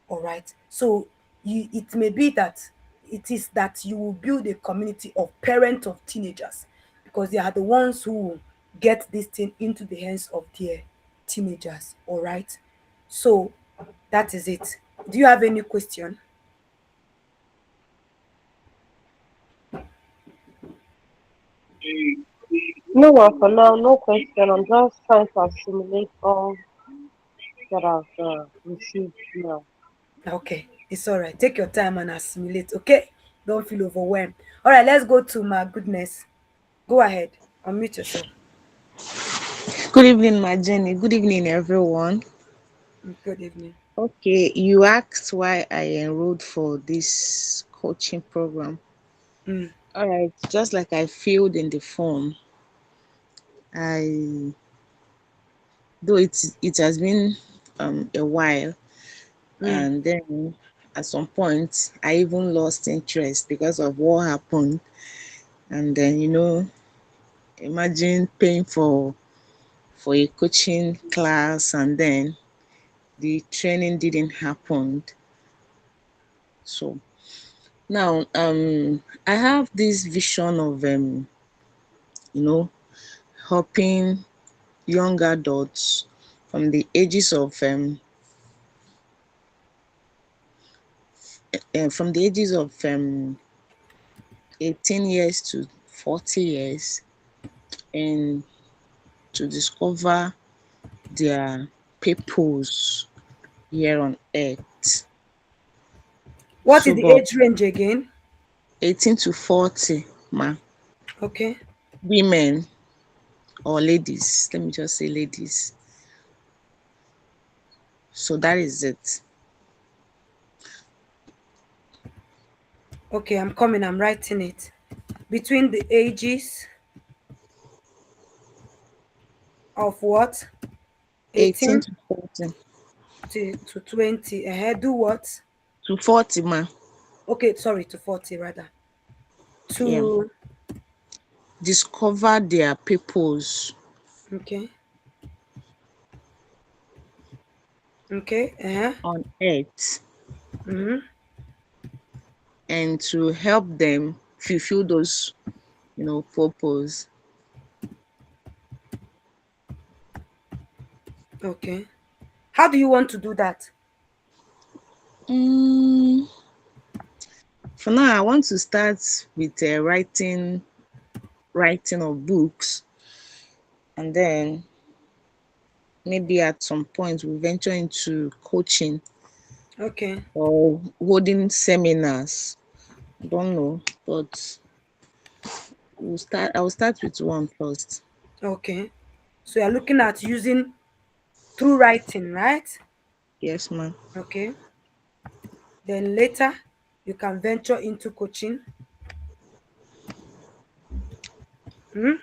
All right, so it may be that it is that you will build a community of parents of teenagers because they are the ones who will get this thing into the hands of their teenagers. All right, so that is it. Do you have any question? No one for now, no question. I'm just trying to assimilate all that I've received now. Okay, it's all right. Take your time and assimilate. Okay, don't feel overwhelmed. All right, let's go to my goodness. Go ahead, unmute yourself. Good evening, my Jenny. Good evening, everyone. Good evening. Okay, you asked why I enrolled for this coaching program. Mm, All right, just like I filled in the form, I though it has been a while, mm. and then at some point I even lost interest because of what happened, and then imagine paying for a coaching class and then the training didn't happen. So now I have this vision of you know helping young adults from the ages of from the ages of 18 years to 40 years, and to discover their purpose here on earth. What is So, the but age range again? 18 to 40, ma, Okay. women or ladies, let me just say ladies. So that is it. Okay, I'm coming. I'm writing it. Between the ages of what? 18 18 to 40. to 20. Do what? To 40, ma. Okay, sorry, to 40 rather. Yeah. To, Discover their purpose okay, okay, on earth, mm-hmm. and to help them fulfill those, purpose. Okay. How do you want to do that? Mm, for now, I want to start with writing of books, and then maybe at some point we'll venture into coaching Okay, or holding seminars. I don't know, but I will start with one first. okay. So you're looking at using through writing, right? Yes, ma'am. Okay. Then later you can venture into coaching. Hmm?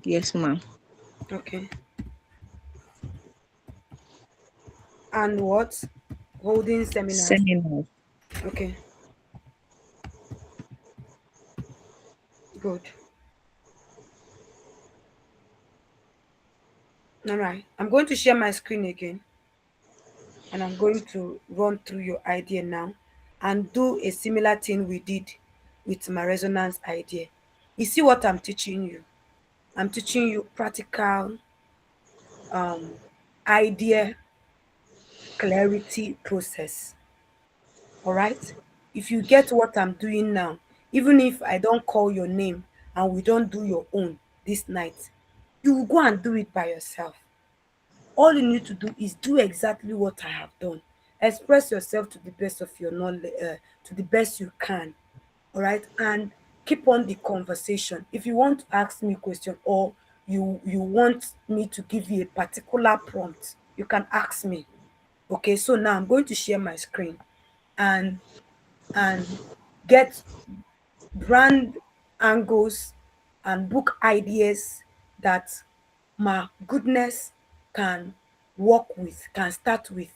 Yes, ma'am. Okay. And what? Holding seminars. Seminars. Okay, good. All right. I'm going to share my screen again and I'm going to run through your idea now and do a similar thing we did with my resonance idea. You see what I'm teaching you? I'm teaching you practical idea clarity process. All right? If you get what I'm doing now, even if I don't call your name and we don't do your own this night, you will go and do it by yourself. All you need to do is do exactly what I have done. Express yourself to the best of your knowledge, to the best you can. All right, and keep on the conversation. If you want to ask me a question or you want me to give you a particular prompt, you can ask me. Okay, so now I'm going to share my screen and and get brand angles and book ideas that my goodness can work with, can start with,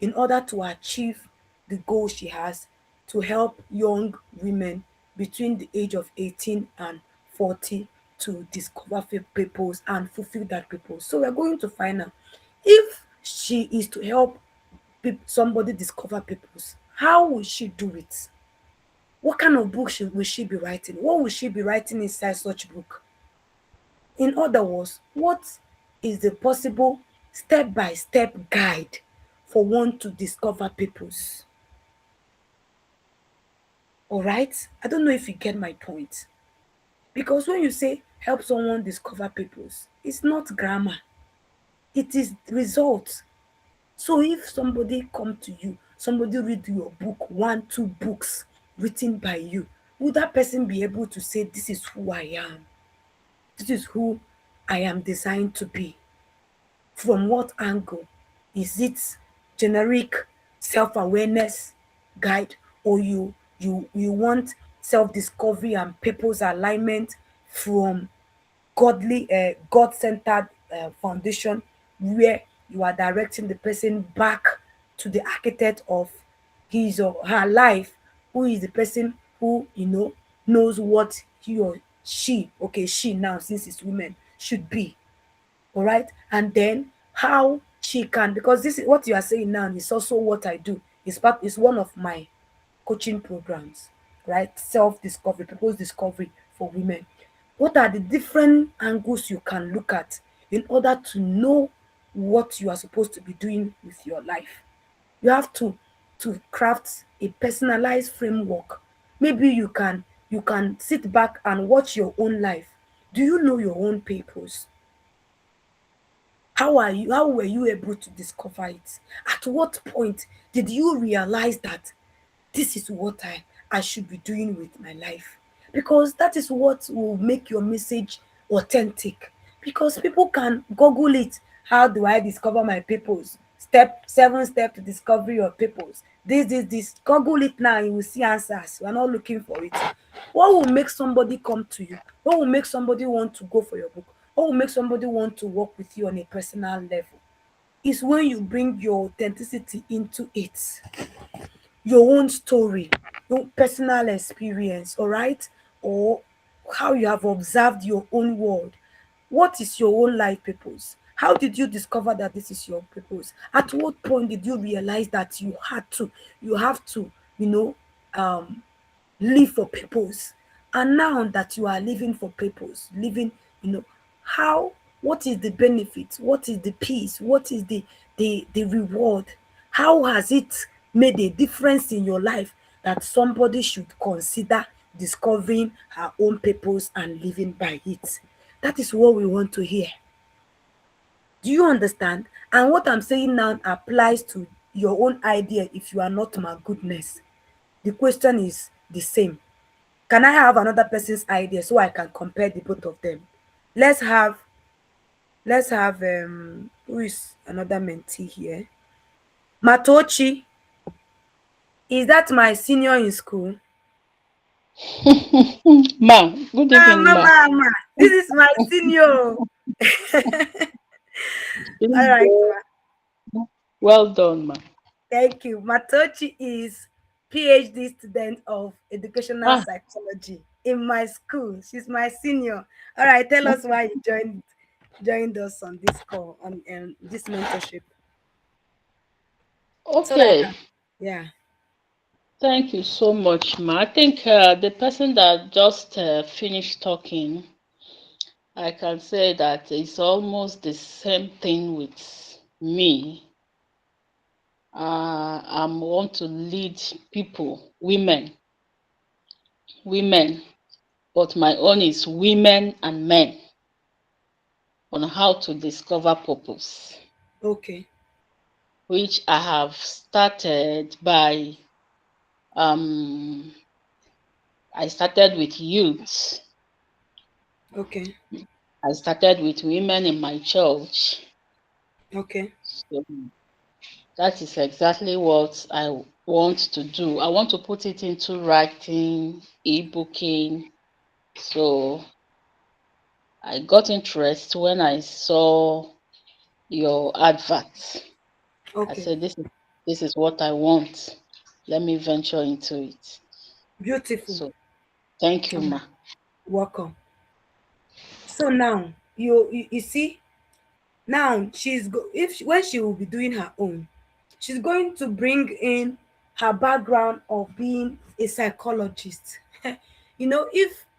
in order to achieve the goal she has to help young women between the age of 18 and 40 to discover purpose and fulfill that purpose. So we're going to find out if she is to help somebody discover purpose, how will she do it? What kind of book will she be writing? What will she be writing inside such book? In other words, what is the possible step-by-step guide for one to discover purpose? All right? I don't know if you get my point. Because when you say help someone discover purpose, it's not grammar. It is result. So if somebody come to you, somebody read your book, one, two books written by you, would that person be able to say, this is who I am? This is who I am designed to be? From what angle? Is it generic self-awareness guide, or you want self-discovery and purpose alignment from godly god-centered foundation, where you are directing the person back to the architect of his or her life, who is the person who knows what he or she, okay, she now since it's women, should be. All right, and then how she can, because this is what you are saying now is also what I do, is one of my coaching programs, right? Self-discovery, purpose discovery for women. What are the different angles you can look at in order to know what you are supposed to be doing with your life? You have to craft a personalized framework. Maybe you can sit back and watch your own life. Do you know your own purpose? How were you able to discover it? At what point did you realize that this is what I should be doing with my life? Because that is what will make your message authentic. Because people can Google it. How do I discover my purpose? Step 7 step to discover your purpose. This. Google it now, you will see answers. We are not looking for it. What will make somebody come to you? What will make somebody want to go for your book? What will make somebody want to work with you on a personal level? Is when you bring your authenticity into it, your own story, your personal experience, all right? Or how you have observed your own world. What is your own life purpose? How did you discover that this is your purpose? At what point did you realize that you have to, you know, um, live for purpose? And now that you are living for purpose, living, you know, how, what is the benefit? What is the peace? What is the reward? How has it made a difference in your life that somebody should consider discovering her own purpose and living by it? That is what we want to hear. Do you understand? And what I'm saying now applies to your own idea. If you are not my goodness, the question is the same. Can I have another person's idea so I can compare the both of them? Let's have who is another mentee here? Matochi. Is that my senior in school? Ma, good evening, ma. Mama, this is my senior. All right, Bingo. ma. Well done, ma. Thank you. Matochi is PhD student of educational Ah, psychology in my school. She's my senior. All right, tell us why you joined us on this call on this mentorship, so that I okay. can. Yeah. Thank you so much, ma. I think the person that just finished talking, I can say that it's almost the same thing with me. I want to lead people, women, but my own is women and men on how to discover purpose, Okay. which I have started by um, I started with youth. Okay. I started with women in my church. Okay. So that is exactly what I want to do. I want to put it into writing, e-booking. So I got interest when I saw your advert. I Okay. said, this is what I want. Let me venture into it. Beautiful. So thank you, All ma. right. Welcome. So now you see, now when she will be doing her own, she's going to bring in her background of being a psychologist.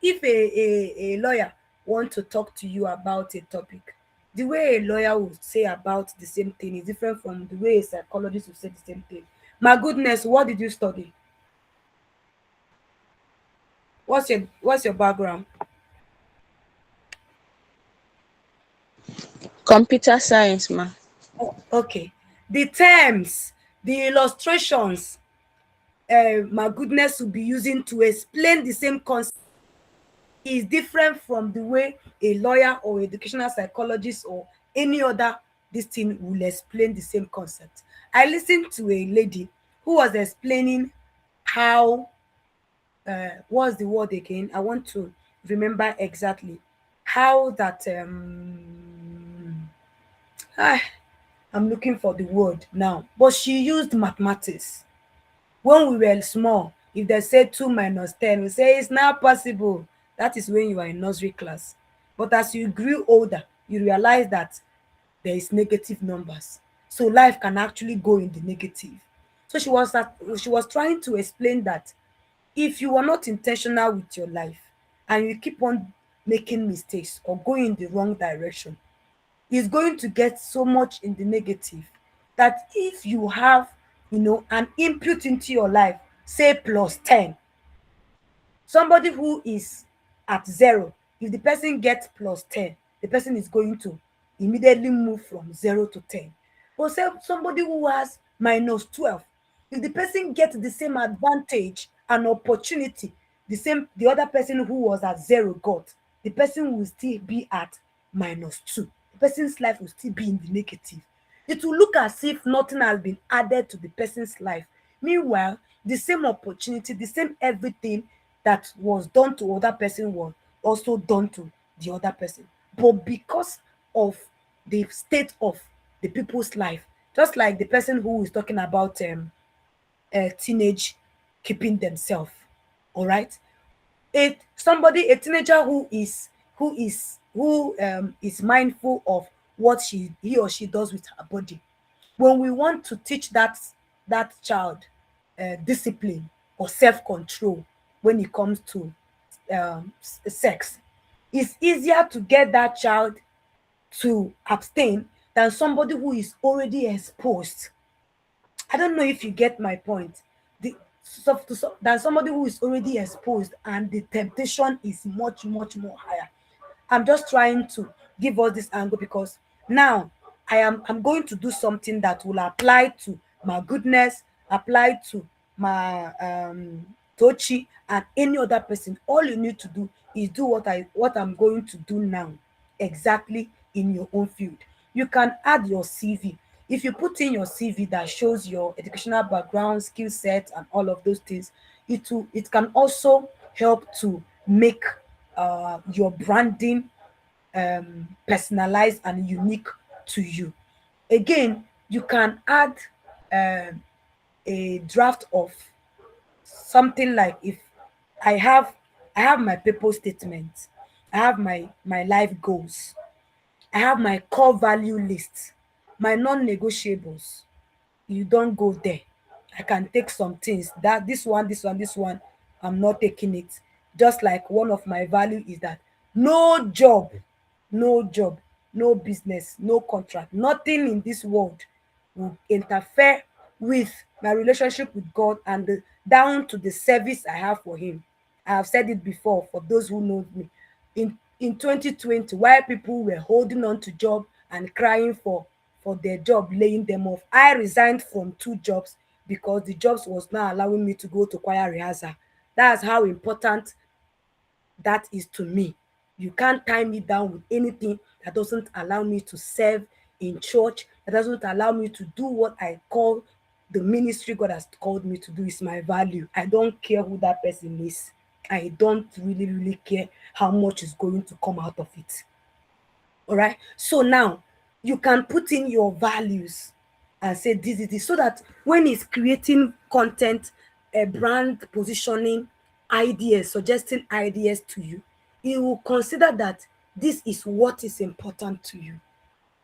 If a lawyer want to talk to you about a topic, the way a lawyer would say about the same thing is different from the way a psychologist would say the same thing. My goodness, what did you study? What's your background? Computer science, ma. Oh, okay. The terms, the illustrations, my goodness will be using to explain the same concept is different from the way a lawyer or educational psychologist or any other this thing will explain the same concept. I listened to a lady who was explaining how what's the word again? I want to remember exactly how that ah, I'm looking for the word now, but she used mathematics. When we were small, if they say 2 minus 10, we say it's not possible. That is when you are in nursery class. But as you grew older, you realize that there is negative numbers. So life can actually go in the negative. So she was trying to explain that if you are not intentional with your life and you keep on making mistakes or going in the wrong direction, is going to get so much in the negative that if you have an input into your life say plus 10. Somebody who is at 0, if the person gets plus 10, the person is going to immediately move from 0 to 10. But say somebody who has minus 12, if the person gets the same advantage and opportunity the same the other person who was at 0 got, the person will still be at minus 2. The person's life will still be in the negative. It will look as if nothing has been added to the person's life. Meanwhile, the same opportunity, the same everything that was done to other person was also done to the other person. But because of the state of the people's life, just like the person who is talking about teenage keeping themselves, all right, a teenager who is mindful of what he or she does with her body. When we want to teach that child discipline or self-control when it comes to sex, it's easier to get that child to abstain than somebody who is already exposed. I don't know if you get my point. Than somebody who is already exposed and the temptation is much, much more higher. I'm just trying to give us this angle because now I'm going to do something that will apply to my goodness, apply to my Tochi and any other person. All you need to do is do what I'm going to do now, exactly in your own field. You can add your CV. If you put in your CV that shows your educational background, skill set, and all of those things, it can also help to make your branding personalized and unique to you. Again, you can add um, a draft of something like, if I have I have my purpose statement, I have my life goals, I have my core value list, my non-negotiables. You don't go there. I can take some things that this one, I'm not taking it. Just like one of my value is that no job, no job, no business, no contract, nothing in this world will interfere with my relationship with God and down to the service I have for Him. I have said it before for those who know me. In 2020, while people were holding on to job and crying for their job laying them off, I resigned from 2 jobs because the jobs was not allowing me to go to choir rehearsal. That's how important that is to me. You can't tie me down with anything that doesn't allow me to serve in church, that doesn't allow me to do what I call the ministry God has called me to do. Is my value. I don't care who that person is. I don't really, really care how much is going to come out of it. All right. So now you can put in your values and say this is this, so that when it's creating content, a brand positioning ideas, suggesting ideas to you, it will consider that this is what is important to you.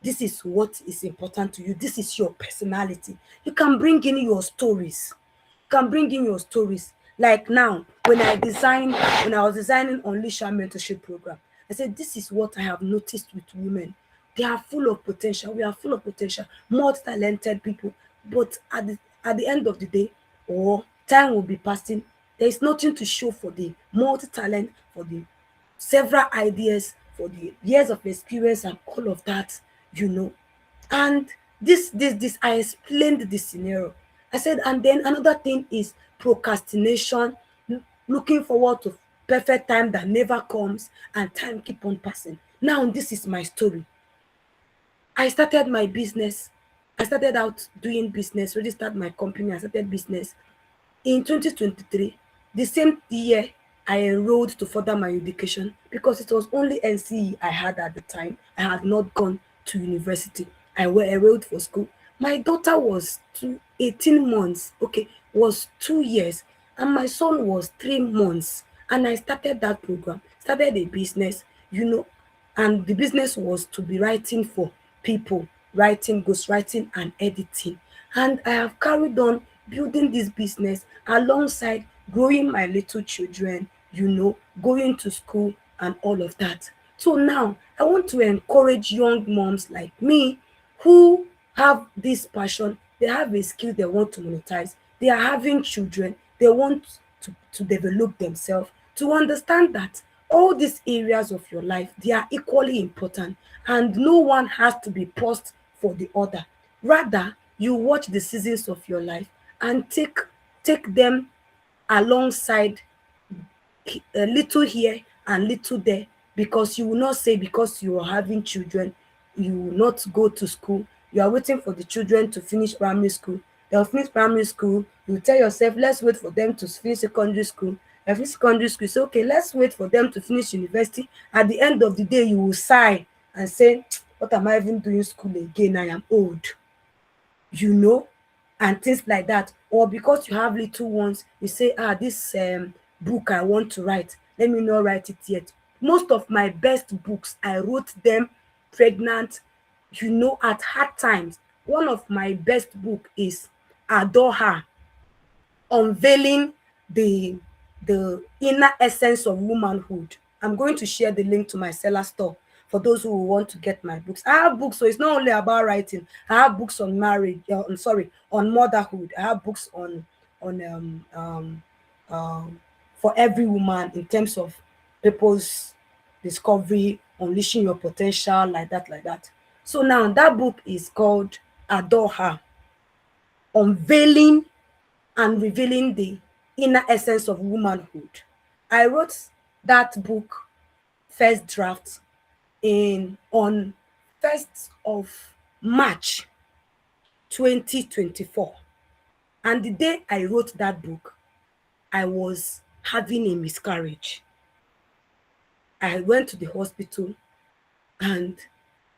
This is what is important to you. This is your personality. You can bring in your stories. You can bring in your stories. Like now, when I was designing Unleash Our Mentorship Program, I said, this is what I have noticed with women. They are full of potential. We are full of potential, multi-talented people. But at the end of the day, or time will be passing, there is nothing to show for the multi-talent, for the several ideas, for the years of experience and all of that, you know. And this I explained the scenario. I said, and then another thing is procrastination, looking forward to perfect time that never comes, and time keep on passing. Now this is my story. I started my business. I started out doing business, registered my company, I started business in 2023, the same year I enrolled to further my education because it was only NCE I had at the time. I had not gone to university. I were enrolled for school. My daughter was 18 months, okay, was 2 years, and my son was 3 months. And I started that program, started a business, you know, and the business was to be writing for people, writing, ghostwriting, and editing. And I have carried on building this business alongside growing my little children, you know, going to school and all of that. So now I want to encourage young moms like me who have this passion, they have a skill they want to monetize, they are having children, They want to develop themselves, to understand that all these areas of your life, they are equally important, and no one has to be paused for the other. Rather, you watch the seasons of your life and take them alongside, a little here and little there, because you will not say because you are having children you will not go to school. You are waiting for the children to finish primary school. They'll finish primary school, you tell yourself let's wait for them to finish secondary school. They finish secondary school, say okay, let's wait for them to finish university. At the end of the day you will sigh and say, what am I even doing school again, I am old, you know, and things like that. Or because you have little ones, you say, this book I want to write, let me not write it yet. Most of my best books I wrote them pregnant, you know, at hard times. One of my best book is Adore Her, unveiling the inner essence of womanhood. I'm going to share the link to my seller store for those who want to get my books. I have books, so it's not only about writing. I have books on marriage. I'm sorry, on motherhood. I have books on for every woman in terms of purpose, discovery, unleashing your potential, like that, like that. So now that book is called Adore Her, unveiling and revealing the inner essence of womanhood. I wrote that book first draft in on 1st of March 2024. And the day I wrote that book, I was having a miscarriage. I went to the hospital and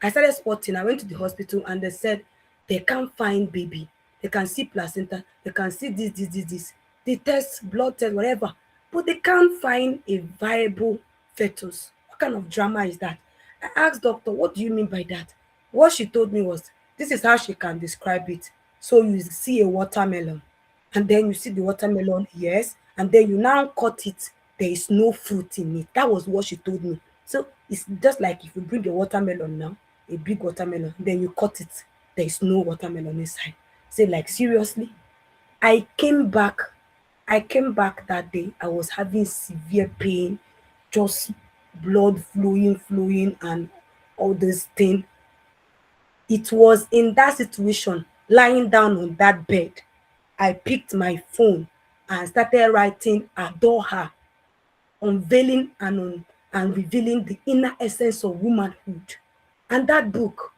I started spotting. I went to the hospital and they said they can't find baby. They can see placenta, they can see this. They test, blood test, whatever, but they can't find a viable fetus. What kind of drama is that? I asked doctor, what do you mean by that? What she told me was, this is how she can describe it. So you see a watermelon, and then you see the watermelon, yes, and then you now cut it, there is no fruit in it. That was what she told me. So it's just like if you bring a watermelon now, a big watermelon, then you cut it, there is no watermelon inside. Say, like, seriously? I came back, I came back that day. I was having severe pain, just blood flowing, and all this thing. It was in that situation, lying down on that bed, I picked my phone and started writing Adore Her, unveiling and revealing the inner essence of womanhood. And that book,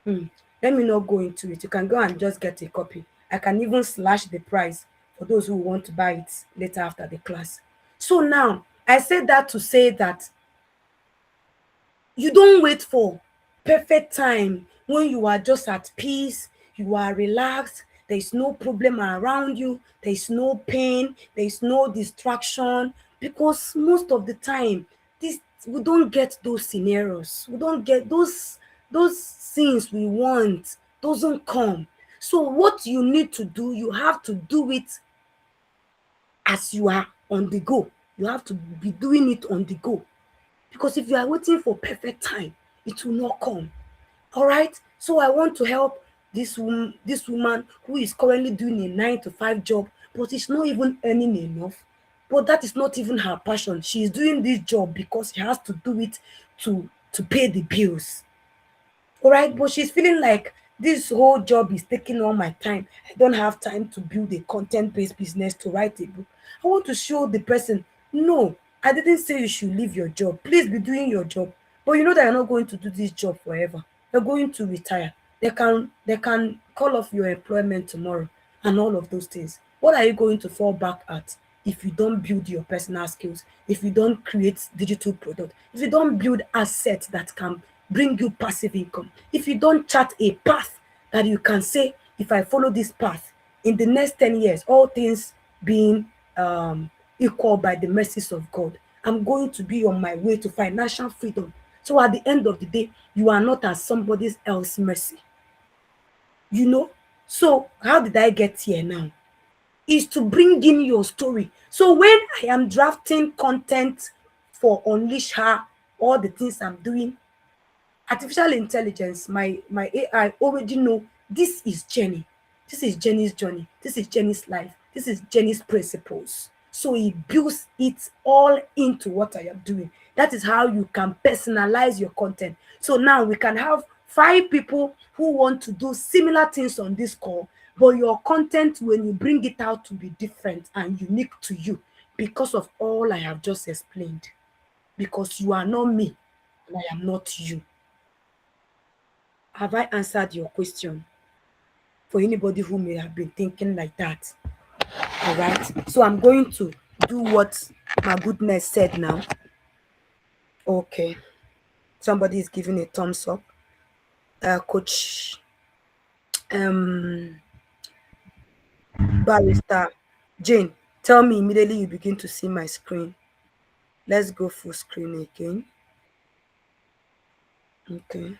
let me not go into it. You can go and just get a copy. I can even slash the price for those who want to buy it later after the class. So now, I said that to say that you don't wait for perfect time when you are just at peace, you are relaxed, there is no problem around you, there is no pain, there is no distraction, because most of the time this we don't get those scenarios, we don't get those things we want doesn't come. So what you need to do, you have to do it as you are on the go. You have to be doing it on the go, because if you are waiting for perfect time, it will not come. All right. So I want to help this woman who is currently doing a 9 to 5 job, but it's not even earning enough. But that is not even her passion. She is doing this job because she has to do it to pay the bills. All right, but she's feeling like this whole job is taking all my time. I don't have time to build a content-based business to write a book. I want to show the person, no, I didn't say you should leave your job. Please be doing your job. But you know that you're not going to do this job forever. You're going to retire. They can call off your employment tomorrow and all of those things. What are you going to fall back at if you don't build your personal skills, if you don't create digital product, if you don't build assets that can bring you passive income, if you don't chart a path that you can say, if I follow this path in the next 10 years, all things being equal by the mercies of God, I'm going to be on my way to financial freedom. So at the end of the day, you are not at somebody else's mercy. You know? So how did I get here now? Is to bring in your story. So when I am drafting content for Unleash Her, all the things I'm doing, artificial intelligence, my AI already know this is Jenny. This is Jenny's journey. This is Jenny's life. This is Jenny's principles. So he builds it all into what I am doing. That is how you can personalize your content. So now we can have 5 people who want to do similar things on this call, but your content, when you bring it out, to be different and unique to you because of all I have just explained. Because you are not me and I am not you. Have I answered your question for anybody who may have been thinking like that? All right. So I'm going to do what my goodness said now. Okay. Somebody is giving a thumbs up. Coach um Barrister Jane, tell me immediately you begin to see my screen. Let's go full screen again. Okay.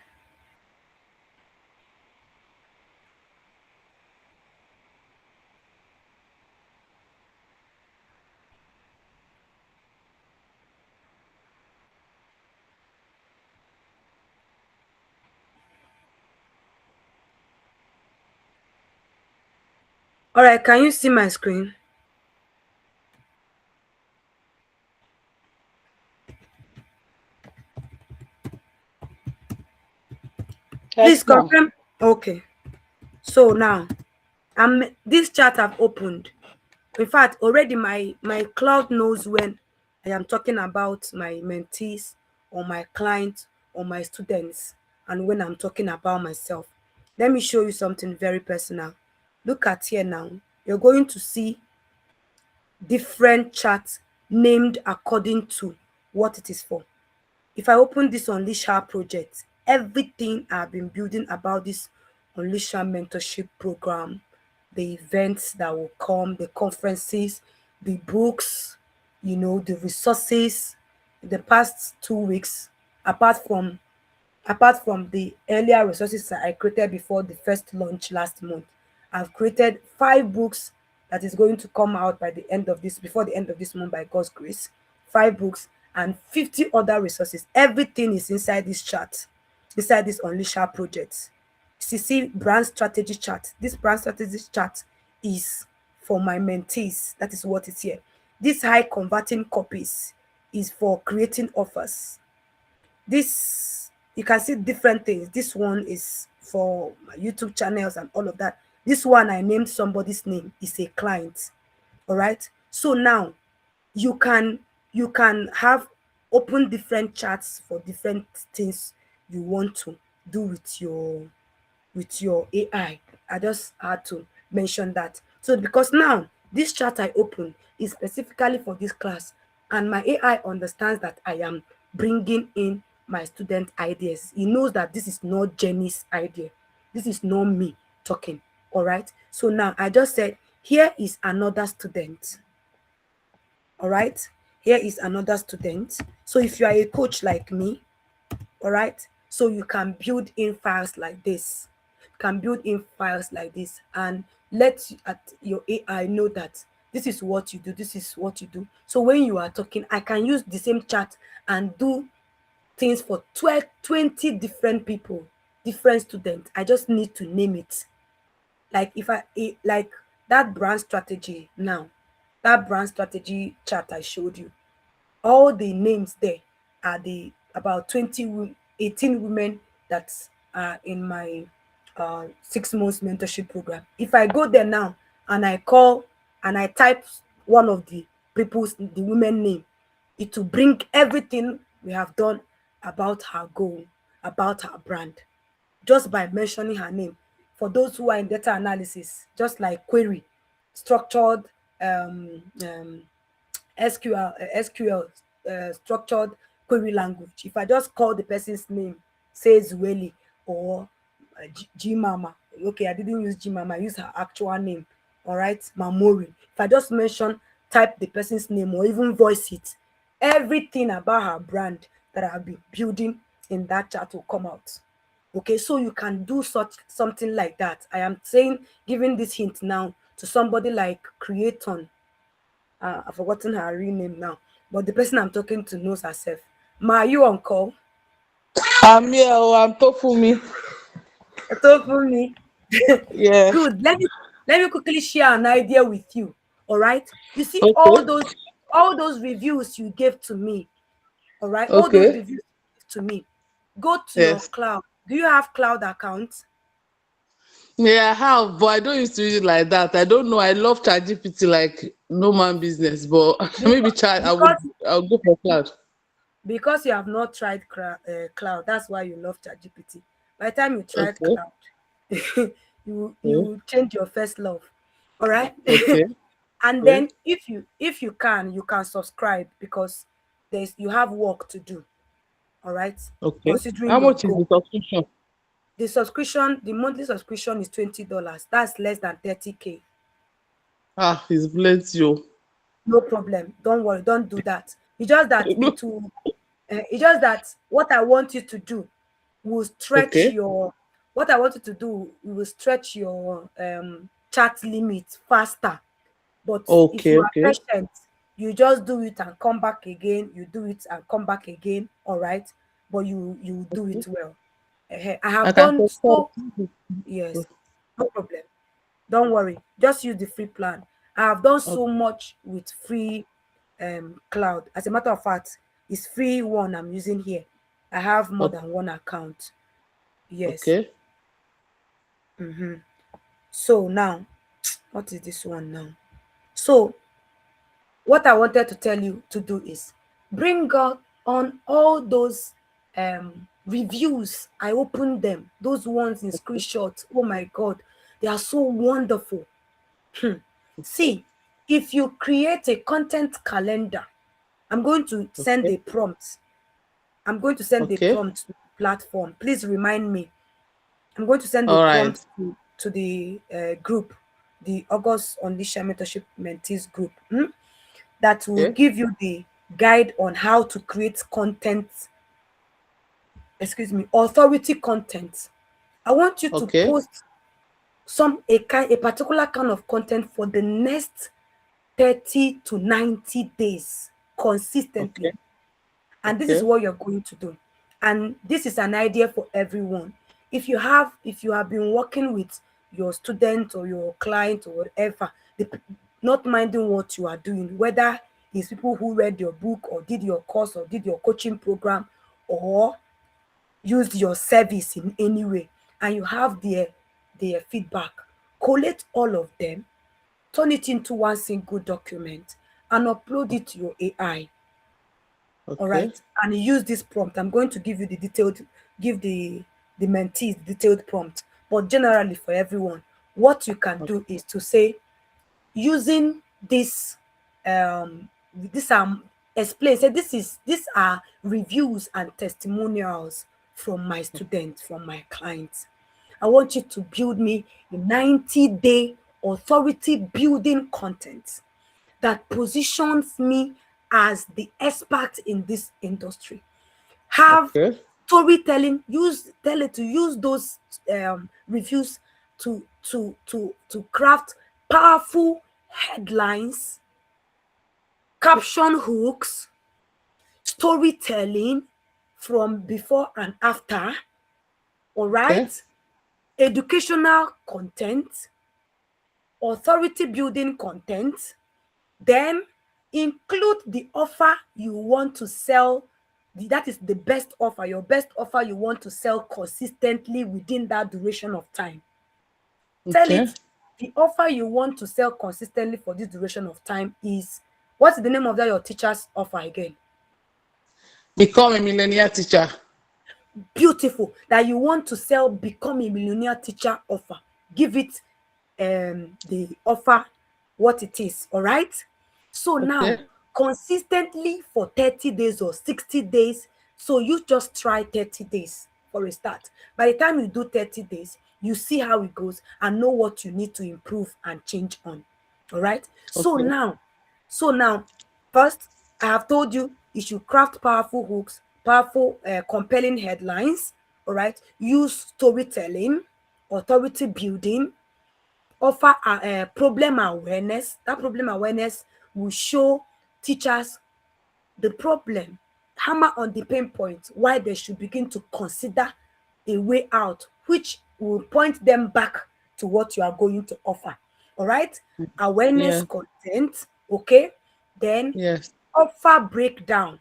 All right, can you see my screen? Please Yes, ma'am. confirm. Okay. So now this chat I've opened. In fact, already my cloud knows when I am talking about my mentees or my clients or my students, and when I'm talking about myself. Let me show you something very personal. Look at here now. You're going to see different chats named according to what it is for. If I open this Unleash Her project, everything I've been building about this Unleash Her mentorship program, the events that will come, the conferences, the books, the resources, the past 2 weeks, apart from the earlier resources that I created before the first launch last month, I've created 5 books that is going to come out before the end of this month by God's grace. 5 books and 50 other resources. Everything is inside this chart, inside this Unleash Her project. See brand strategy chart. This brand strategy chart is for my mentees. That is what is here. This high converting copies is for creating offers. This, you can see different things. This one is for my YouTube channels and all of that. This one I named somebody's name, is a client. All right. So now you can have open different charts for different things you want to do with your AI. I just had to mention that. So because now this chart I open is specifically for this class, and my AI understands that I am bringing in my student ideas. He knows that this is not Jenny's idea. This is not me talking. All right. So now I just said, here is another student. All right. Here is another student. So if you are a coach like me, all right, so you can build in files like this. You can build in files like this and let your AI know that this is what you do, this is what you do. So when you are talking, I can use the same chat and do things for 12 20 different people, different students. I just need to name it. Like like that brand strategy now, that brand strategy chart I showed you, all the names there are the about 18 women that are in my 6 months mentorship program. If I go there now and I call and I type one of the women name, it will bring everything we have done about her goal, about her brand, just by mentioning her name. For those who are in data analysis, just like query, structured SQL structured query language. If I just call the person's name, say Zueli or Gmama, okay, I didn't use Gmama, I used her actual name, all right, Mamori. If I just type the person's name or even voice it, everything about her brand that I've been building in that chat will come out. Okay, so you can do something like that. I am saying, giving this hint now to somebody like Creaton. I've forgotten her real name now, but the person I'm talking to knows herself. Ma, are you on call? I'm here. Oh, I'm Tofumi. Told me. Yeah. Good. Let me quickly share an idea with you. All right. You see Okay. all those reviews you gave to me. All right. All those Okay. reviews you gave to me. Go to your Yes. cloud. Do you have cloud account? Yeah, I have, but I don't used to use it like that. I don't know. I love ChatGPT like no man business, but maybe Because chat. because I'll go for cloud. because you have not tried cloud. That's why you love ChatGPT. By the time you try Okay. cloud, Okay. you change your first love. All right. Okay. And Okay. then if you can subscribe because there's you have work to do. All right. Okay. Considering How your much is the goal, subscription? the monthly subscription is $20. That's less than 30K. Ah, it's plenty. Oh. No problem. Don't worry. Don't do that. It's just that it's just that what I want you to do will stretch Okay. your what I want you to do will stretch your chat limit faster. But if Okay. you are Okay. patient, you just do it and come back again. You do it and come back again. All right. But you do it well. I I have can done subscribe. so. Yes, no problem. Don't worry. Just use the free plan. I have done so Okay. much with free cloud. As a matter of fact, it's free one I'm using here. I have more than one account. Yes. Okay. So now, what is this one now? So what I wanted to tell you to do is bring out on all those reviews. I opened them, those ones in screenshots. Oh my god, they are so wonderful. See, if you create a content calendar, I'm going to send Okay. a prompt. I'm going to send the Okay. prompt to the platform. Please remind me. I'm going to send the All right. prompt to the group, the August Unleash Mentorship Mentees group, that will Okay. give you the guide on how to create content, authority content. I want you to Okay. post a particular kind of content for the next 30 to 90 days consistently. Okay. And this is Okay. what you're going to do. And this is an idea for everyone. If you have been working with your student or your client or whatever, not minding what you are doing, whether it's people who read your book or did your course or did your coaching program or used your service in any way, and you have their feedback, collect all of them, turn it into one single document and upload it to your AI. All Okay. right. And use this prompt. I'm going to give you give the mentees detailed prompt. But generally for everyone, what you can do is to say, using this explain, say these are reviews and testimonials from my students, from my clients. I want you to build me a 90-day authority building content that positions me as the expert in this industry. Have Okay. storytelling, tell it to use those reviews to craft powerful headlines, caption hooks, storytelling from before and after, all Okay. right, educational content, authority building content. Then include the offer you want to sell. That is the best offer, your best offer you want to sell consistently within that duration of time. Tell Okay. it the offer you want to sell consistently for this duration of time is, what's the name of that your teacher's offer again? Become a millionaire teacher. Beautiful. That you want to sell become a millionaire teacher offer. Give it the offer what it is. All right. So now Okay. consistently for 30 days or 60 days. So you just try 30 days for a start. By the time you do 30 days, you see how it goes and know what you need to improve and change on. All right. Okay. So now, first, I have told you should craft powerful hooks, powerful, compelling headlines. All right. Use storytelling, authority building, offer problem awareness. That problem awareness will show teachers the problem, hammer on the pain point, why they should begin to consider a way out, which will point them back to what you are going to offer. All right, awareness Yeah. content. Okay, then Yes. offer breakdown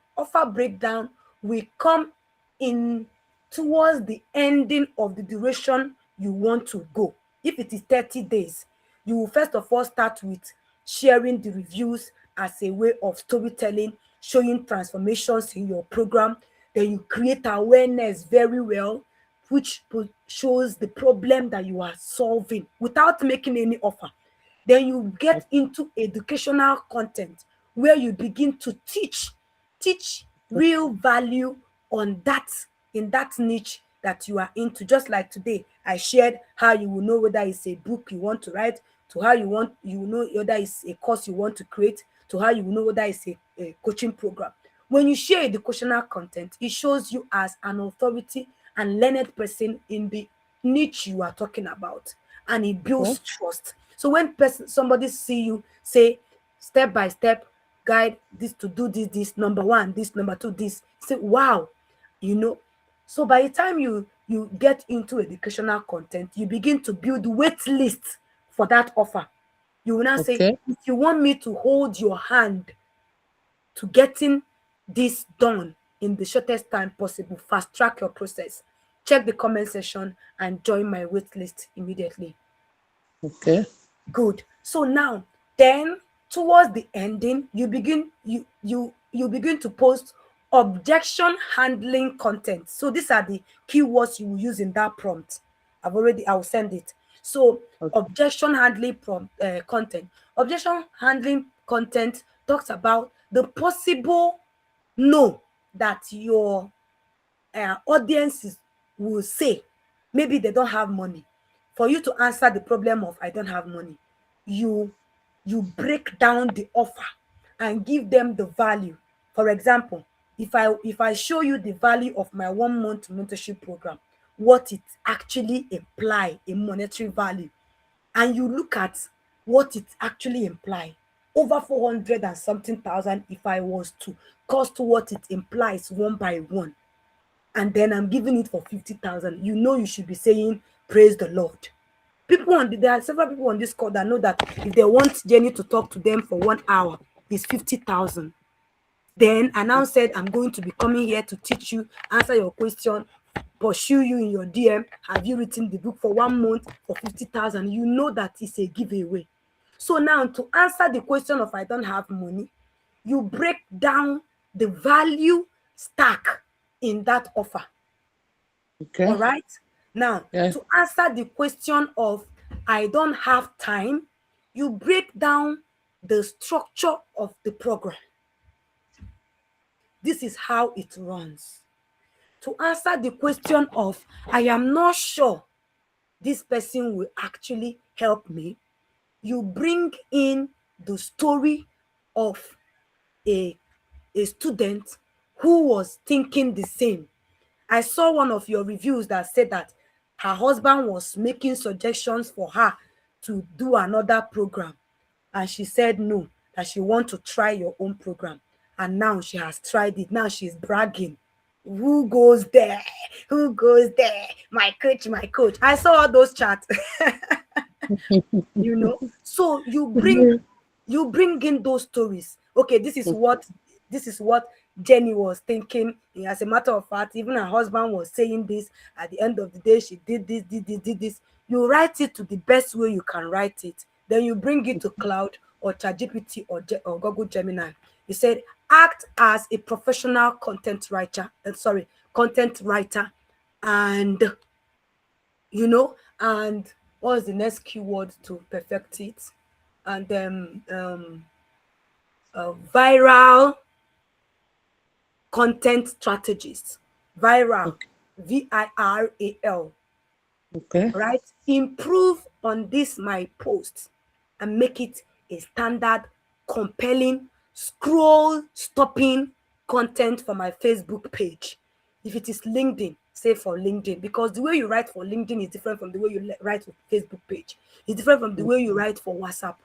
will come in towards the ending of the duration you want to go. If it is 30 days, you will first of all start with sharing the reviews as a way of storytelling, showing transformations in your program. Then you create awareness very well, which shows the problem that you are solving without making any offer. Then you get into educational content where you begin to teach real value on that, in that niche that you are into. Just like today I shared how you will know whether it's a book you want to write, to how you will know whether it's a course you want to create, to how you will know whether it's a coaching program. When you share educational content, it shows you as an authority and learned person in the niche you are talking about, and it Okay. builds trust. So when somebody see you say step by step guide, this to do this number one, this number two, this, say wow, you know. So by the time you get into educational content, you begin to build wait list for that offer. You will now say, Okay. if you want me to hold your hand to getting this done in the shortest time possible, fast track your process, check the comment section and join my wait list immediately. Okay. Good. So now, then towards the ending, you begin to post objection handling content. So these are the keywords you will use in that prompt. I will send it. So Okay. objection handling content. Objection handling content talks about the possible no that your audiences will say. Maybe they don't have money. For you to answer the problem of I don't have money, you break down the offer and give them the value. For example, if I show you the value of my 1 month mentorship program, what it actually imply in monetary value, and you look at what it actually imply, over 400 and something thousand, if I was to cost what it implies one by one, and then I'm giving it for 50,000, you should be saying, praise the Lord. There are several people on this call that know that if they want Jenny to talk to them for 1 hour, it's 50,000. Then I now said, I'm going to be coming here to teach you, answer your question, pursue you in your DM. Have you written the book for 1 month for 50,000? You know that it's a giveaway. So now to answer the question of I don't have money, you break down the value stack in that offer. Okay. All right. Now, Yeah. to answer the question of I don't have time, you break down the structure of the program. This is how it runs. To answer the question of I am not sure this person will actually help me, you bring in the story of a, a student who was thinking the same. I saw one of your reviews that said that her husband was making suggestions for her to do another program, and she said no, that she want to try your own program, and now she has tried it. Now she's bragging. Who goes there? Who goes there? My coach, my coach. I saw all those chats. So you bring in those stories. Okay, this is what Jenny was thinking. As a matter of fact, even her husband was saying this. At the end of the day, she did this. You write it to the best way you can write it. Then you bring it to cloud or ChatGPT or Google Gemini. You said act as a professional content writer, and and what's the next keyword to perfect it? And then viral content strategist. Viral, Okay. VIRAL. Okay. Right? Improve on this my post and make it a standard, compelling, scroll stopping content for my Facebook page. If it is LinkedIn, say for LinkedIn, because the way you write for LinkedIn is different from the way you write for Facebook page. It's different from the way you write for WhatsApp.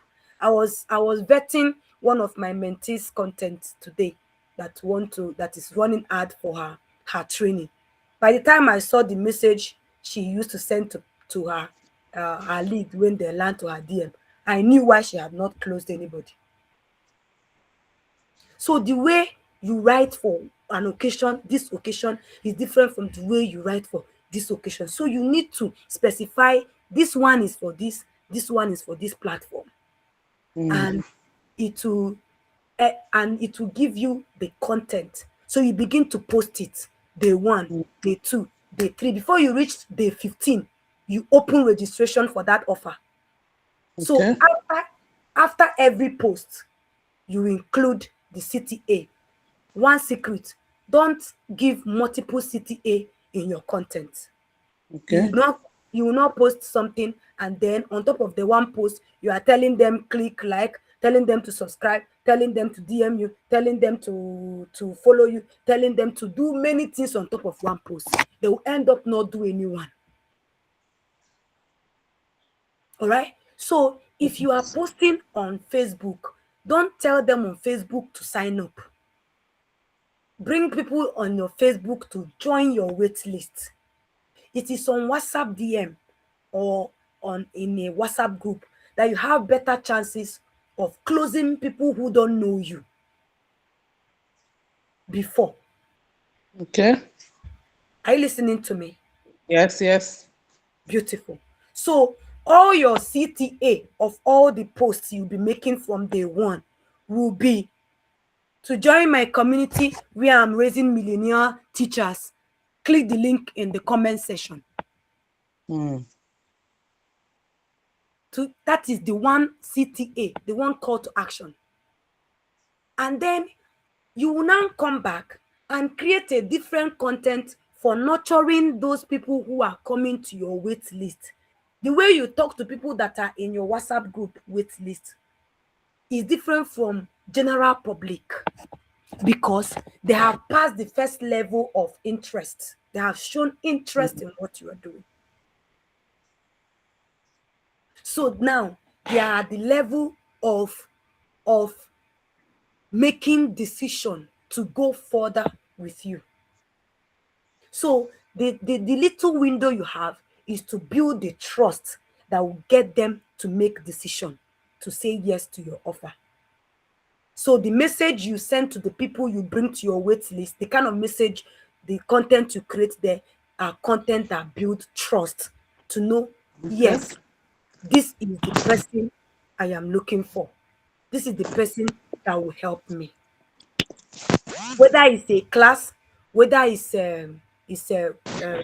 I was vetting one of my mentees content today that is running ad for her training. By the time I saw the message she used to send to her lead when they land to her DM, I knew why she had not closed anybody. So the way you write for an occasion, this occasion is different from the way you write for this occasion. So you need to specify this one is for this one is for this platform. And it will and it will give you the content. So you begin to post it day 1, day 2, day 3. Before you reach day 15, you open registration for that offer. So Okay. after every post, you include the CTA. One secret: don't give multiple CTA in your content. You Okay. will not you will not post something and then on top of the one post you are telling them click like, telling them to subscribe, telling them to DM you, telling them to follow you, telling them to do many things on top of one post. They will end up not doing any one. All right. So if you are posting on Facebook, don't tell them on Facebook to sign up. Bring people on your Facebook to join your wait list. It is on WhatsApp DM or on in a WhatsApp group that you have better chances of closing people who don't know you before. Okay. Are you listening to me? Yes, yes. Beautiful. So all your CTA of all the posts you'll be making from day 1 will be to join my community where I'm raising millionaire teachers. Click the link in the comment section. Mm. That is the one CTA, the one call to action. And then you will now come back and create a different content for nurturing those people who are coming to your wait list. The way you talk to people that are in your WhatsApp group wait list is different from general public because they have passed the first level of interest. They have shown interest in what you are doing. So now they are at the level of making decision to go further with you. So the little window you have is to build the trust that will get them to make decision to say yes to your offer. So the message you send to the people you bring to your wait list, the kind of message, the content you create there are content that build trust to know, Okay. yes, this is the person I am looking for. This is the person that will help me. Whether it's a class, whether it's a uh,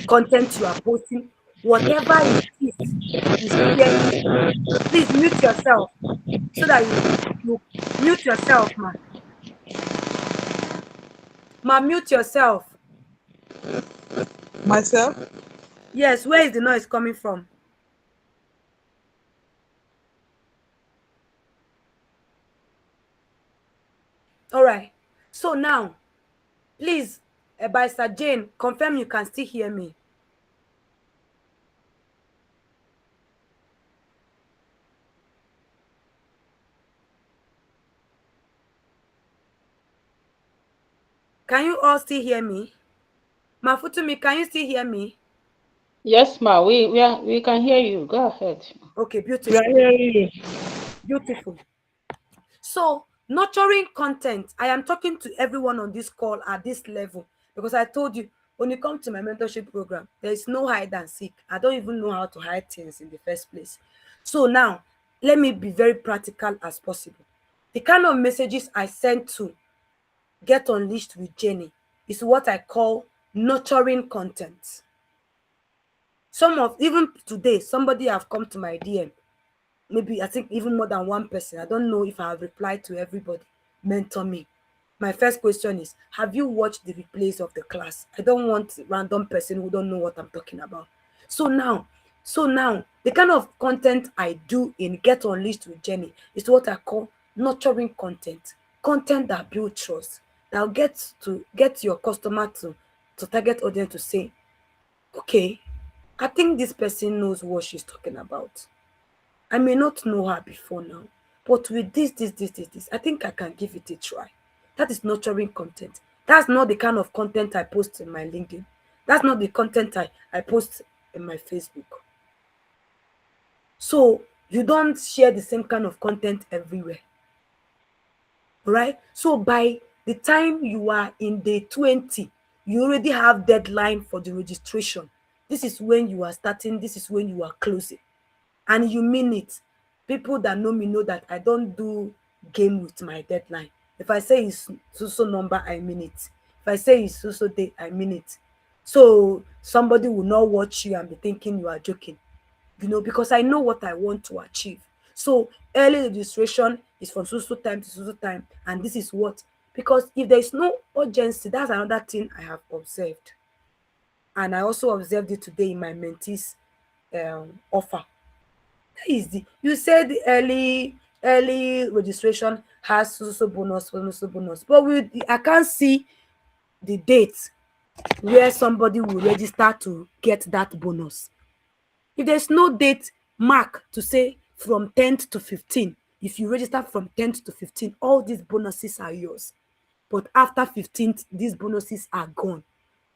content you are posting, whatever it is, you share it. Please mute yourself so that you mute yourself, ma. Ma, mute yourself. Myself? Yes, where is the noise coming from? All right. So now, please, Barrister Jane, confirm you can still hear me. Can you all still hear me? Mafutumi, can you still hear me? Yes, ma. We can hear you. Go ahead. Okay, We are beautiful. hearing you. Beautiful. So, nurturing content, I am talking to everyone on this call at this level because I told you when you come to my mentorship program, there is no hide and seek. I don't even know how to hide things in the first place. So, now let me be very practical as possible. The kind of messages I send to Get Unleashed with Jenny is what I call nurturing content. Even today, somebody have come to my DM, maybe I think even more than one person. I don't know if I have replied to everybody. Mentor me. My first question is, have you watched the replays of the class? I don't want random person who don't know what I'm talking about. So now, the kind of content I do in Get Unleashed with Jenny is what I call nurturing content. Content that build trust, that will get your customer to target audience to say, okay, I think this person knows what she's talking about. I may not know her before now, but with this, I think I can give it a try. That is nurturing content. That's not the kind of content I post in my LinkedIn. That's not the content I post in my Facebook. So You don't share the same kind of content everywhere. Right? So by the time you are in day 20, you already have deadline for the registration. This is when you are starting, this is when you are closing. And you mean it. People that know me know that I don't do game with my deadline. If I say it's so number, I mean it. If I say it's so day, I mean it. So somebody will not watch you and be thinking you are joking, because I know what I want to achieve. So early registration is from so time to so time, and this is what, because if there is no urgency, that's another thing I have observed, and I also observed it today in my mentees offer. That is the you said the early registration has so bonus, but I can't see the date where somebody will register to get that bonus. If there's no date mark to say from 10th to 15, if you register from 10th to 15, all these bonuses are yours. But after 15th, these bonuses are gone.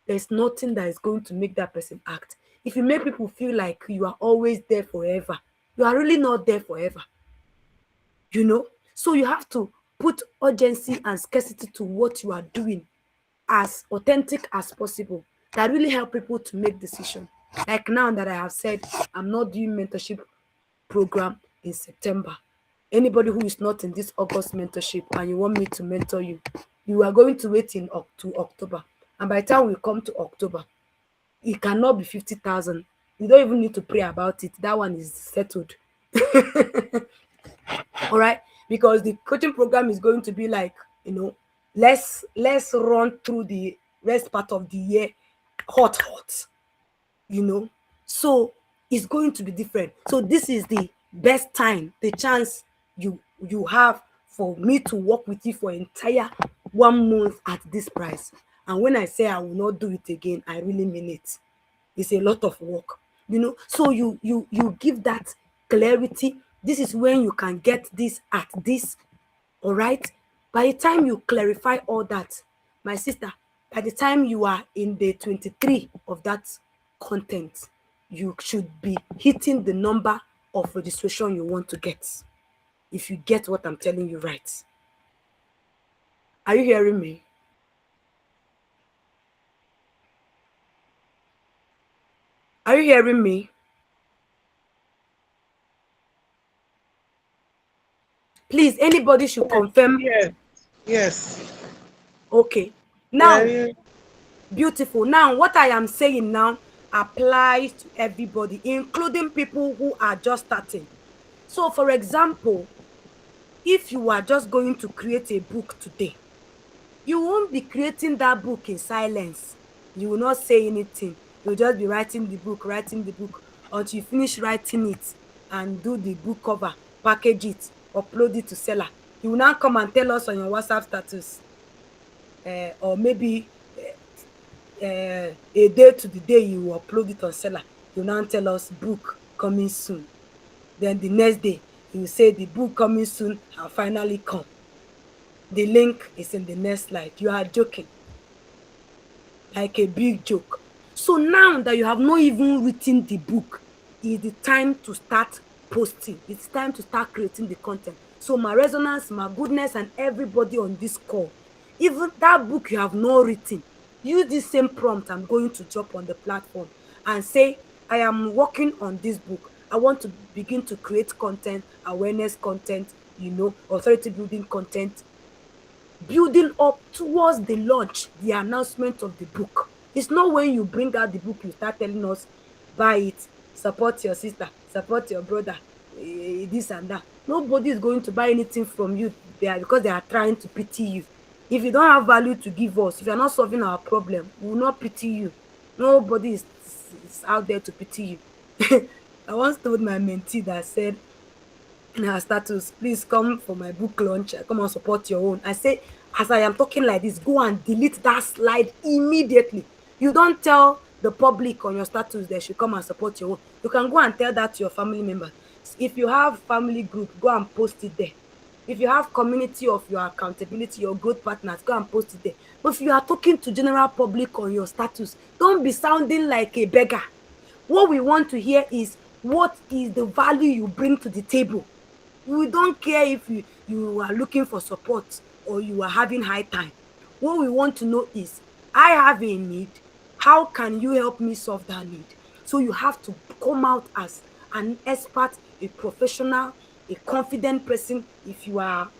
There's nothing that is going to make that person act. If you make people feel like you are always there forever, you are really not there forever. So you have to put urgency and scarcity to what you are doing, as authentic as possible, that really help people to make decision. Like now that I have said I'm not doing mentorship program in September. Anybody who is not in this August mentorship and you want me to mentor you, you are going to wait to October. And by the time we come to October, it cannot be 50,000. You don't even need to pray about it. That one is settled. All right, because the coaching program is going to be like, let's run through the rest part of the year hot, so it's going to be different. So this is the best time, the chance you have for me to work with you for entire 1 month at this price. And when I say I will not do it again, I really mean it. It's a lot of work, so you give that clarity. This is when you can get this at this. All right, by the time you clarify all that, my sister, by the time you are in the 23 of that content, you should be hitting the number of registration you want to get, if you get what I'm telling you, right? Are you hearing me? Are you hearing me? Please, anybody should confirm. Yes. Yes. Okay. Now, Yeah. beautiful. Now, what I am saying now applies to everybody, including people who are just starting. So, for example, if you are just going to create a book today, you won't be creating that book in silence. You will not say anything. You'll just be writing the book until you finish writing it and do the book cover, package it, upload it to seller. You will now come and tell us on your WhatsApp status, or maybe a day to the day you will upload it on seller. You now tell us book coming soon. Then the next day you will say the book coming soon have finally come. The link is in the next slide. You are joking, like a big joke. So now that you have not even written the book, is the time to start posting. It's time to start creating the content. So my resonance, my goodness, and everybody on this call, even that book you have not written, use this same prompt I'm going to drop on the platform and say, I am working on this book. I want to begin to create content, awareness content, authority building content, building up towards the launch, the announcement of the book. It's not when you bring out the book, you start telling us, buy it, support your sister, support your brother, this and that. Nobody is going to buy anything from you there because they are trying to pity you. If you don't have value to give us, if you're not solving our problem, we will not pity you. Nobody is out there to pity you. I once told my mentee that said in her status, please come for my book launch, come and support your own. I say, as I am talking like this, go and delete that slide immediately. You don't tell the public on your status they should come and support your own. You can go and tell that to your family members. If you have family group, go and post it there. If you have community of your accountability, your growth partners, go and post it there. But if you are talking to general public on your status, don't be sounding like a beggar. What we want to hear is What is the value you bring to the table? We don't care if you are looking for support or you are having high time. What we want to know is, I have a need. How can you help me solve that need? So you have to come out as an expert, a professional, a confident person. If you are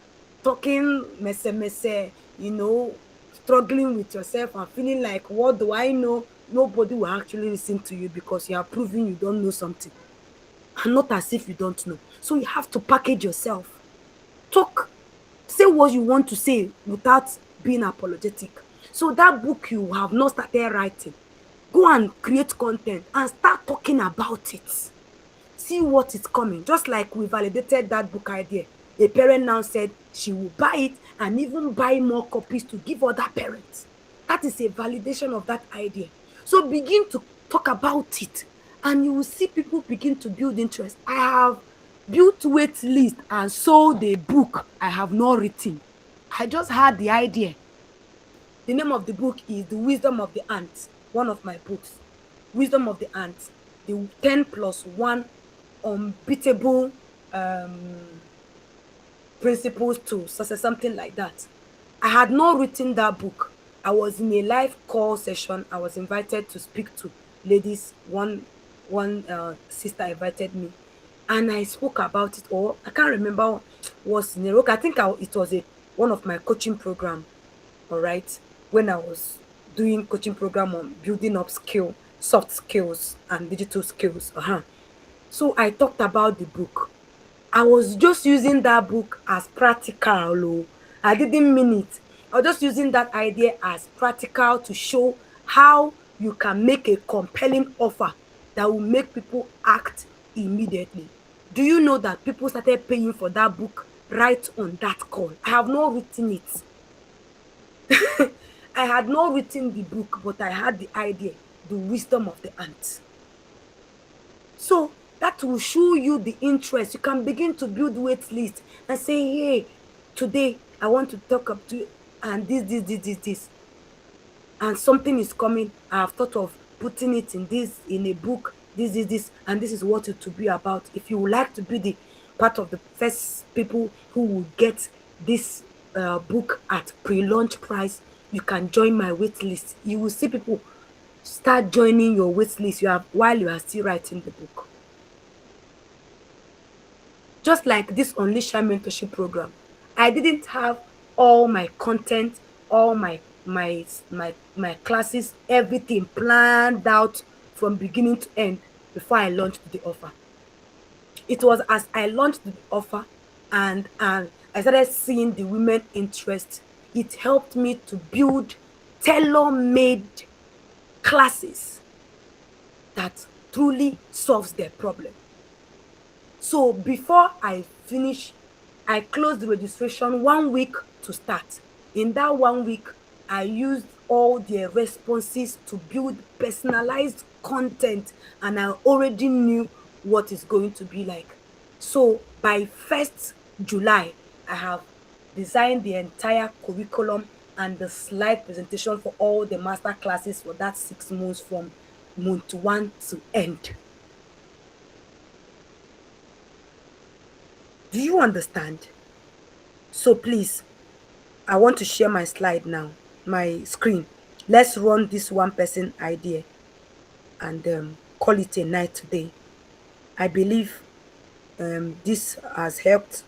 talking messe, struggling with yourself and feeling like, what do I know? Nobody will actually listen to you because you are proving you don't know something, and not as if you don't know. So you have to package yourself. Talk, say what you want to say without being apologetic. So that book you have not started writing, go and create content and start talking about it. See what is coming. Just like we validated that book idea. A parent now said she will buy it and even buy more copies to give other parents. That is a validation of that idea. So begin to talk about it and you will see people begin to build interest. I have built wait list and sold a book I have not written. I just had the idea. The name of the book is The Wisdom of the Ant, one of my books. Wisdom of the Ant, the 10 plus 1 unbeatable principles to success, something like that. I had not written that book. I was in a live call session. I was invited to speak to ladies. One sister invited me, and I spoke about it. Or I can't remember what's in the book. I think it was a one of my coaching program. All right, when I was doing coaching program on building up soft skills and digital skills. So I talked about the book. I was just using that book as practical. Oh. I didn't mean it. I was just using that idea as practical to show how you can make a compelling offer that will make people act immediately. Do you know that people started paying for that book right on that call? I have not written it. I had not written the book, but I had the idea, the wisdom of the ant. So that will show you the interest. You can begin to build wait list and say, hey, today I want to talk up to you and this. And something is coming. I have thought of putting it in a book, and this is what it will be about. If you would like to be the part of the first people who will get this book at pre-launch price, you can join my wait list. You will see people start joining your wait list while you are still writing the book. Just like this Unleash Your mentorship program, I didn't have all my content, all my classes, everything planned out from beginning to end before I launched the offer. It was as I launched the offer and I started seeing the women interest, it helped me to build tailor-made classes that truly solves their problem. So before I finish, I closed the registration 1 week to start. In that 1 week, I used all their responses to build personalized content, and I already knew what it's going to be like. So by 1st July, I have designed the entire curriculum and the slide presentation for all the master classes for that 6 months from month one to end. Do you understand? So please, I want to share my slide now, my screen. Let's run this one person idea and call it a night today. I believe this has helped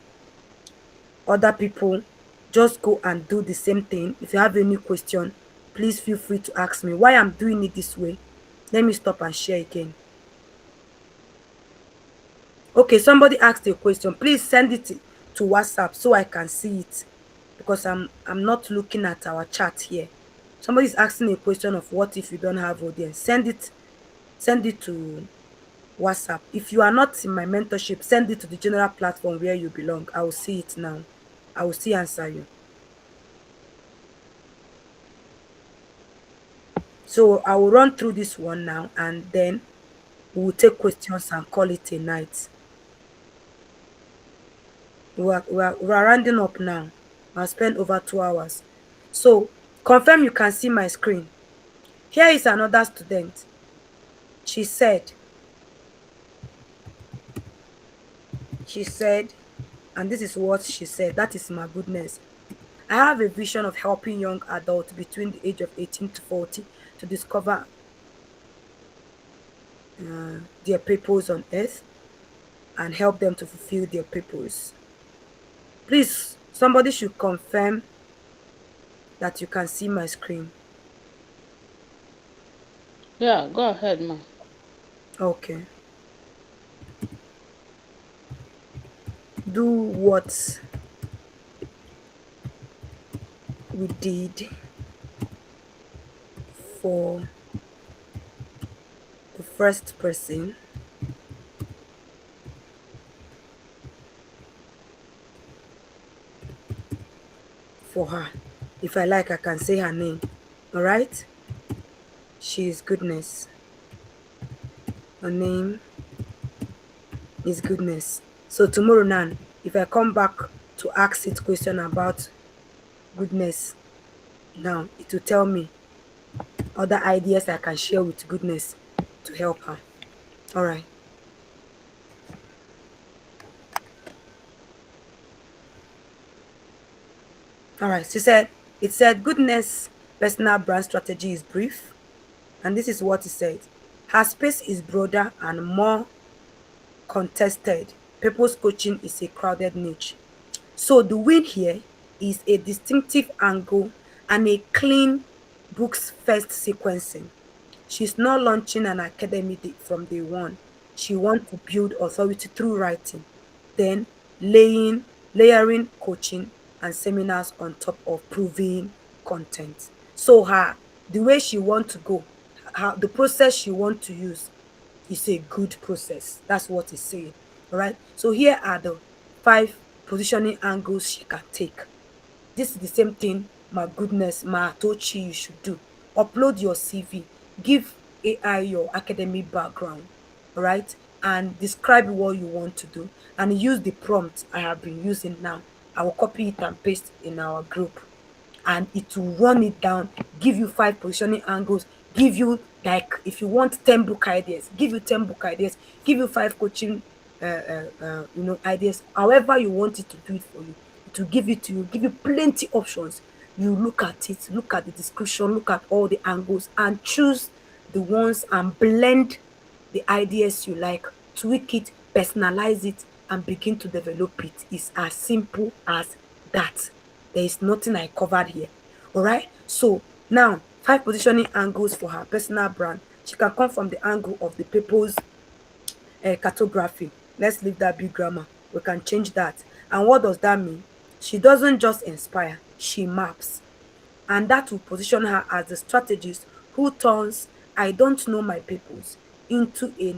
other people. Just go and do the same thing. If you have any question, please feel free to ask me why I'm doing it this way. Let me stop and share again. Okay, somebody asked a question. Please send it to WhatsApp so I can see it, because I'm not looking at our chat here. Somebody's asking a question of what if you don't have audience. Send it to WhatsApp. If you are not in my mentorship, send it to the general platform where you belong. I will see it now. I will still answer you. So I will run through this one now and then we will take questions and call it a night. We are rounding up now. I'll spend over 2 hours. So confirm you can see my screen. Here is another student. She said, she said, and this is what she said, that is my goodness. I have a vision of helping young adults between the age of 18 to 40 to discover their purpose on earth and help them to fulfill their purpose. Please, somebody should confirm that you can see my screen. Yeah, go ahead, ma. Okay. Do what we did for the first person for her. If I like, I can say her name. All right? She is goodness. Her name is goodness. So tomorrow now, if I come back to ask it question about goodness, now it will tell me other ideas I can share with goodness to help her. All right. All right. She said, it said goodness personal brand strategy is brief. And this is what it said. Her space is broader and more contested. Purpose coaching is a crowded niche. So the win here is a distinctive angle and a clean books first sequencing. She's not launching an academy from day one. She wants to build authority through writing, then layering coaching and seminars on top of proving content. So the way she want to go, the process she want to use is a good process. That's what it's saying. All right. So here are the 5 positioning angles she can take. This is the same thing, my goodness, ma told you should do. Upload your CV, give AI your academic background, all right, and describe what you want to do, and use the prompt I have been using now. I will copy it and paste in our group, and it will run it down, give you 5 positioning angles, give you, like, if you want 10 book ideas, give you 10 book ideas, give you 5 coaching ideas. However you want it to do it for you, it will give it to you, give you plenty options. You look at it, look at the description, look at all the angles, and choose the ones and blend the ideas you like, tweak it, personalize it, and begin to develop it. It's as simple as that. There is nothing I covered here. All right. So now, 5 positioning angles for her personal brand. She can come from the angle of the people's cartography. Let's leave that big grammar. We can change that. And what does that mean? She doesn't just inspire, she maps. And that will position her as the strategist who turns I don't know my purpose into a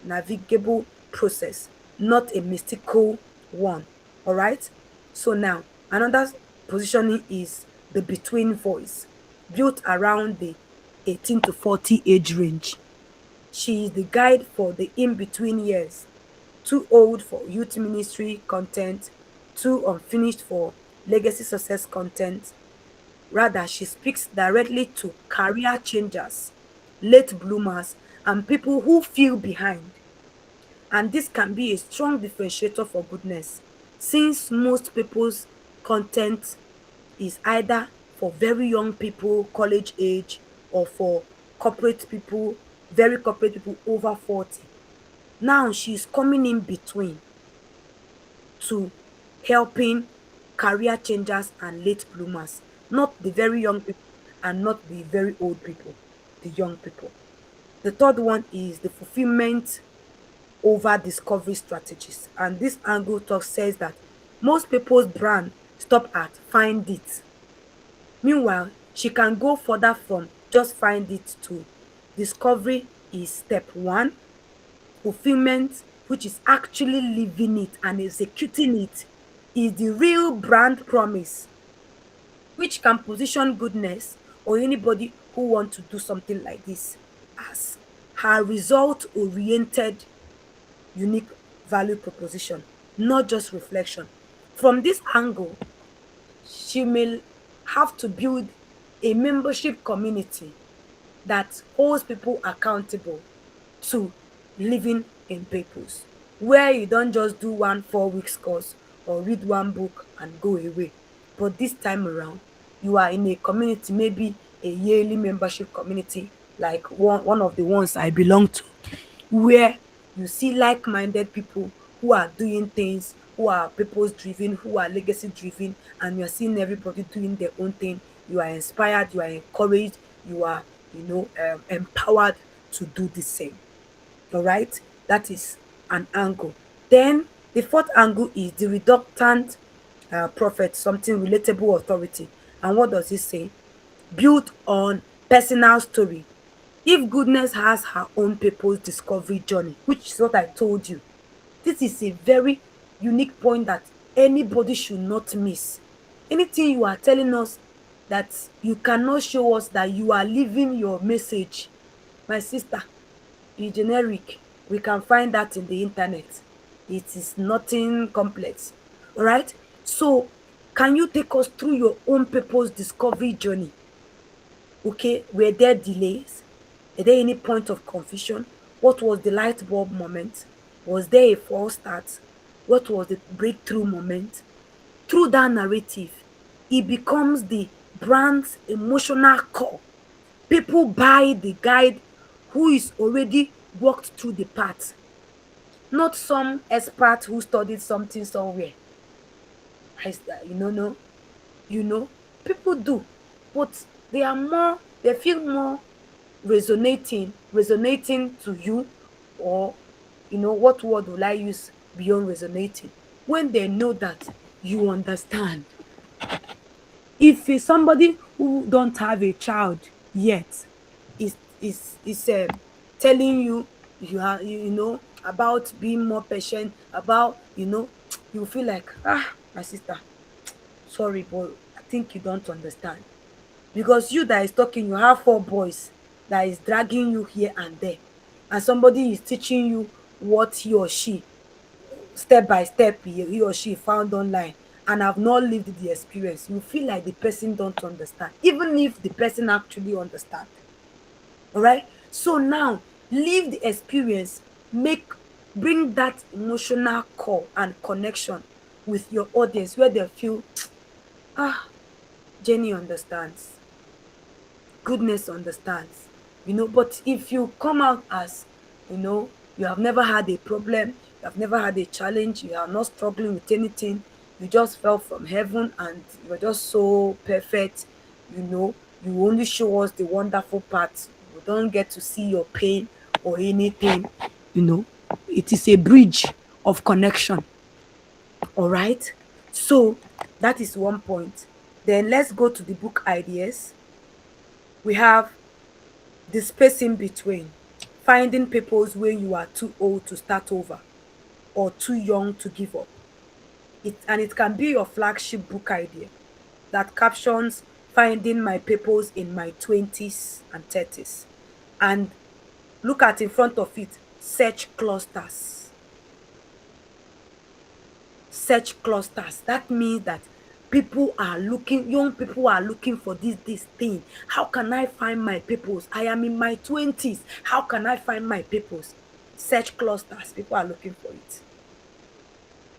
navigable process, not a mystical one. All right. So now, another positioning is the between voice, built around the 18 to 40 age range. She is the guide for the in between years, too old for youth ministry content, too unfinished for legacy success content. Rather, she speaks directly to career changers, late bloomers, and people who feel behind. And this can be a strong differentiator for goodness, since most people's content is either for very young people, college age, or for corporate people, very corporate people over 40. Now she's coming in between to helping career changers and late bloomers, not the very young people and not the very old people, the young people. The third one is the fulfillment over discovery strategies. And this angle talk says that most people's brand stop at find it. Meanwhile, she can go further from just find it to discovery is step one, fulfillment, which is actually living it and executing it, is the real brand promise, which can position goodness or anybody who want to do something like this as her result oriented unique value proposition, not just reflection. From this angle, she may have to build a membership community that holds people accountable to living in purpose. where you don't just do one 4 weeks course or read one book and go away. But this time around, you are in a community, maybe a yearly membership community, like one of the ones I belong to, where you see like-minded people who are doing things, who are purpose driven, who are legacy driven, and you're seeing everybody doing their own thing. You are inspired, you are encouraged, you are, empowered to do the same. All right, that is an angle. Then the fourth angle is the reductant prophet, something relatable authority. And what does it say? Built on personal story. If goodness has her own purpose discovery journey, which is what I told you, this is a very unique point that anybody should not miss. Anything you are telling us that you cannot show us that you are living your message, my sister, is generic. We can find that in the internet. It is nothing complex. All right. So, can you take us through your own purpose discovery journey? Okay. Were there delays? Were there any point of confusion? What was the light bulb moment? Was there a false start? What was the breakthrough moment? Through that narrative, it becomes the brand's emotional core. People buy the guide who is already walked through the path, not some expert who studied something somewhere. No, people do, but they feel more resonating to you, or what word will I use beyond resonating, when they know that you understand. If it's somebody who don't have a child yet, is telling you, about being more patient, about, you feel like, my sister, sorry, but I think you don't understand. Because you that is talking, you have 4 boys that is dragging you here and there, and somebody is teaching you what he or she, step by step, he or she found online, and have not lived the experience. You feel like the person don't understand, even if the person actually understand. All right. So now, live the experience, make bring that emotional core and connection with your audience, where they feel, ah, Jenny understands, goodness understands. But if you come out as, you have never had a problem, you have never had a challenge, you are not struggling with anything, you just fell from heaven and you're just so perfect, you only show us the wonderful parts, we don't get to see your pain or anything, you know it is a bridge of connection. All right. So that is one point. Then let's go to the book ideas. We have the space in between, finding purpose when you are too old to start over or too young to give up. It can be your flagship book idea that captions finding my purpose in my 20s and 30s. And look at in front of it, search clusters. Search clusters. That means that young people are looking for this thing. How can I find my purpose? I am in my 20s. How can I find my purpose? Search clusters. People are looking for it.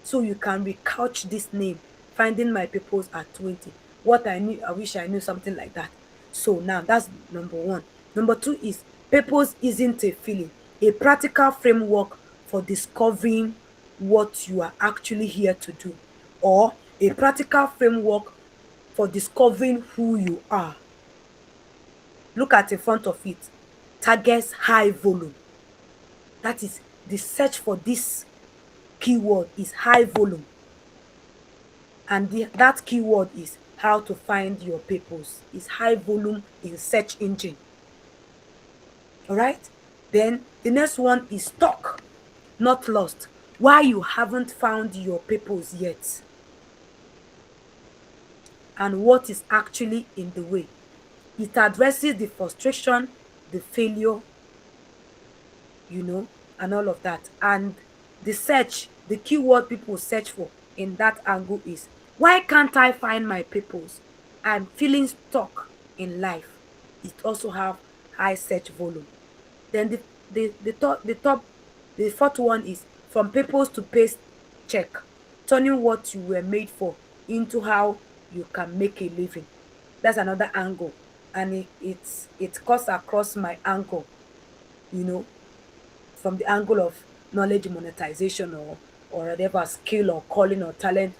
So you can recouch this name, finding my purpose at 20. What I knew, I wish I knew, something like that. So now that's number one. Number two is purpose isn't a feeling, a practical framework for discovering what you are actually here to do, or a practical framework for discovering who you are. Look at in front of it. Targets high volume. That is, the search for this keyword is high volume. And that keyword is how to find your purpose. Is high volume in search engine. All right. Then the next one is stuck, not lost. Why you haven't found your purpose yet, and what is actually in the way. It addresses the frustration, the failure, and all of that. And the keyword people search for in that angle is, why can't I find my purpose? I'm feeling stuck in life. It also have high search volume. Then the fourth one is from purpose to pace check, turning what you were made for into how you can make a living. That's another angle, and it cuts across my angle, you know, from the angle of knowledge monetization, or whatever skill or calling or talent,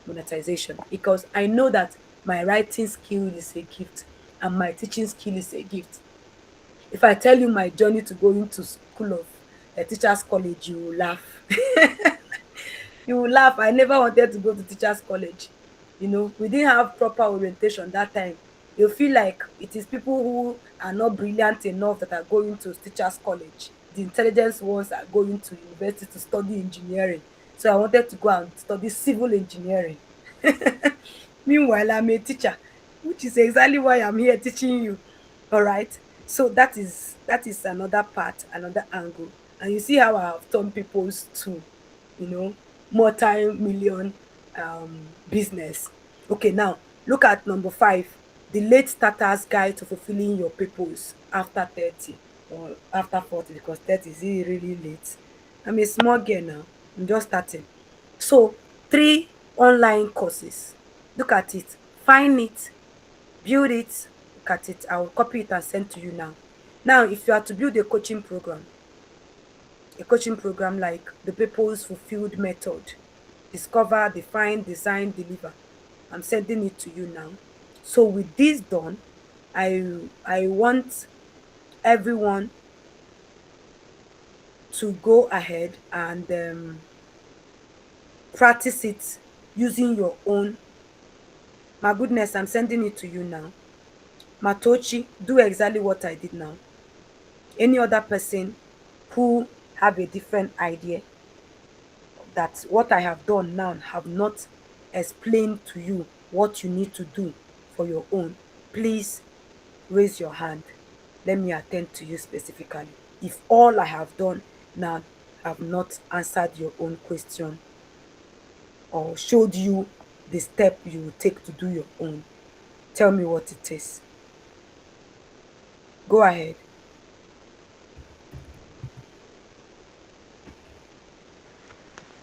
monetization. Because I know that my writing skill is a gift and my teaching skill is a gift. If I tell you my journey to going to school of a teachers college, you will laugh. You will laugh. I never wanted to go to teachers college. We didn't have proper orientation that time. You feel like it is people who are not brilliant enough that are going to teachers college. The intelligent ones are going to university to study engineering. So I wanted to go and study civil engineering. Meanwhile, I'm a teacher, which is exactly why I'm here teaching you. All right. So that is another part, another angle. And you see how I have turned people's to, you know, multi-million business. Okay, now look at number 5, the late starter's guide to fulfilling your purpose after 30 or after 40, because 30 is really late. I'm a small girl now. I'm just starting. So 3 online courses. Look at it. Find it, build it, look at it. I will copy it and send to you now. Now, if you are to build a coaching program like the Purpose Fulfilled Method, discover, define, design, deliver. I'm sending it to you now. So with this done, I want everyone to go ahead and practice it using your own. My goodness, I'm sending it to you now. Matochi, do exactly what I did now. Any other person who have a different idea, that what I have done now have not explained to you what you need to do for your own, please raise your hand. Let me attend to you specifically. If all I have done now have not answered your own question or showed you the step you will take to do your own, tell me what it is. Go ahead.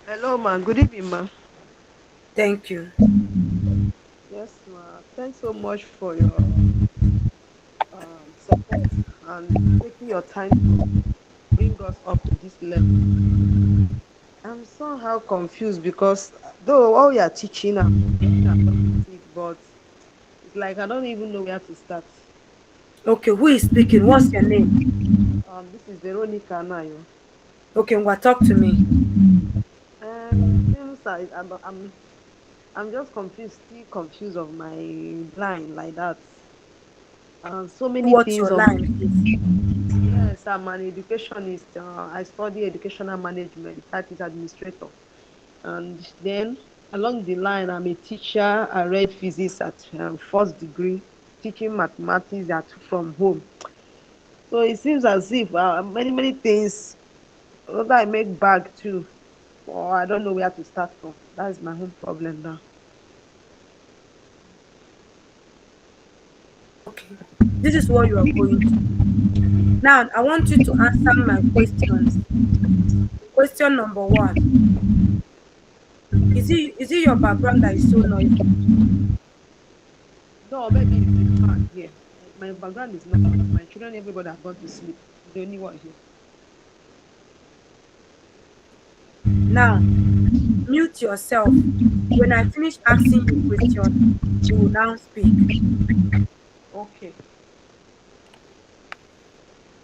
Hello, ma. Good evening, ma. Thank you. Yes, ma. Thanks so much for your support and taking your time to bring us up to this level. I'm somehow confused because though all you are teaching, I'm getting along with it, but it's like I don't even know where to start. Okay, who is speaking? What's your name? This is Veronica Nayo. Okay, Ngwa, talk to me. Since I'm just confused, still confused of my line like that. So many What things your on. line is. Yes, I'm an educationist. I study educational management, that is administrator. And then along the line, I'm a teacher. I read physics at first degree, teaching mathematics at from home. So it seems as if many, many things, whether I make bag too, or I don't know where to start from. That's my own problem now. Okay, this is what you are going to do. Now, I want you to answer my questions. Question number 1. Is it your background that is so noisy? No, maybe it's the fan here. My background is not much. My children, everybody have gone to sleep. I'm the only one here. Now, mute yourself. When I finish asking you question, you will now speak. Okay.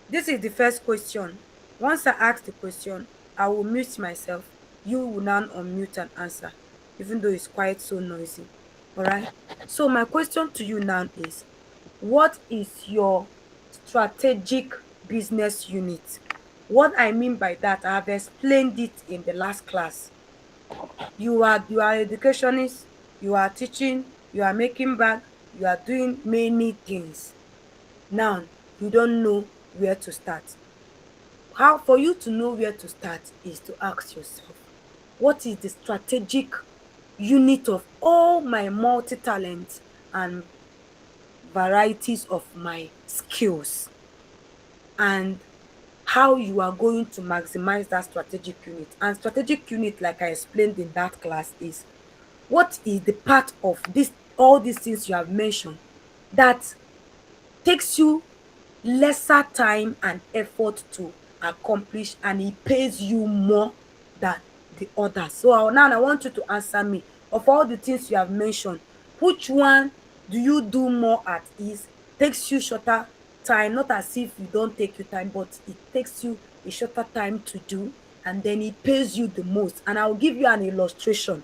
This is the first question. Once I ask the question, I will mute myself. You will now unmute and answer, even though it's quite so noisy. All right. So my question to you now is, what is your strategic business unit? What I mean by that, I have explained it in the last class. You are educationist, you are teaching, you are making bag, you are doing many things. Now you don't know where to start. How for you to know where to start is to ask yourself, what is the strategic unit of all my multi-talents and varieties of my skills? And how you are going to maximize that strategic unit. And strategic unit, like I explained in that class, is what is the part of this all these things you have mentioned that takes you lesser time and effort to accomplish, and it pays you more than the others. So now I want you to answer me, of all the things you have mentioned, which one do you do more at ease, takes you shorter time, not as if you don't take your time, but it takes you a shorter time to do, and then it pays you the most. And I'll give you an illustration.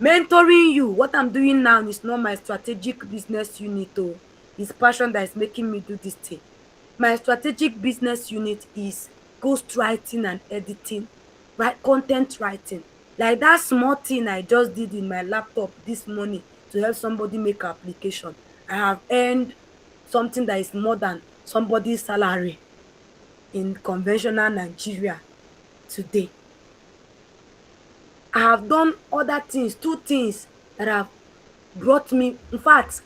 Mentoring you, what I'm doing now is not my strategic business unit. Oh, it's passion that is making me do this thing. My strategic business unit is ghostwriting and editing, right? Content writing. Like that small thing I just did in my laptop this morning to help somebody make application. I have earned something that is more than somebody's salary in conventional Nigeria today. I have done other things, two things that have brought me, in fact,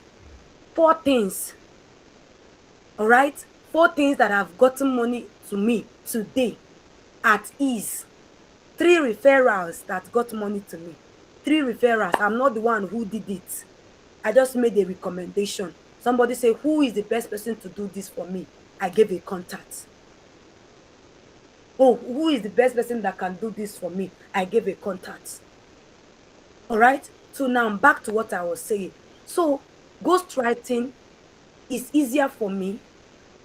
four things, all right? Four things that have gotten money to me today at ease. Three referrals that got money to me. Three referrals. I'm not the one who did it. I just made a recommendation. Somebody say, who is the best person to do this for me? I gave a contact. Oh, who is the best person that can do this for me? I gave a contact. All right. So now I'm back to what I was saying. So ghostwriting is easier for me.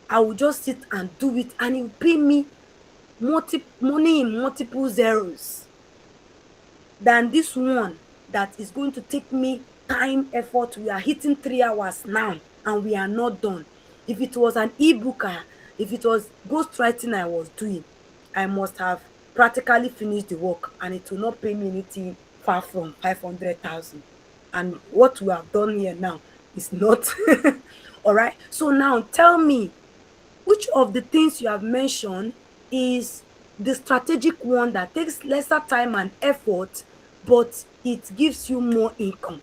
I will just sit and do it, and it will pay me money in multiple zeros than this one that is going to take me time, effort. We are hitting 3 hours now and we are not done. If it was an ebook, if it was ghostwriting I was doing, I must have practically finished the work, and it will not pay me anything far from 500,000. And what we have done here now is not. All right. So now tell me, which of the things you have mentioned is the strategic one that takes lesser time and effort, but it gives you more income?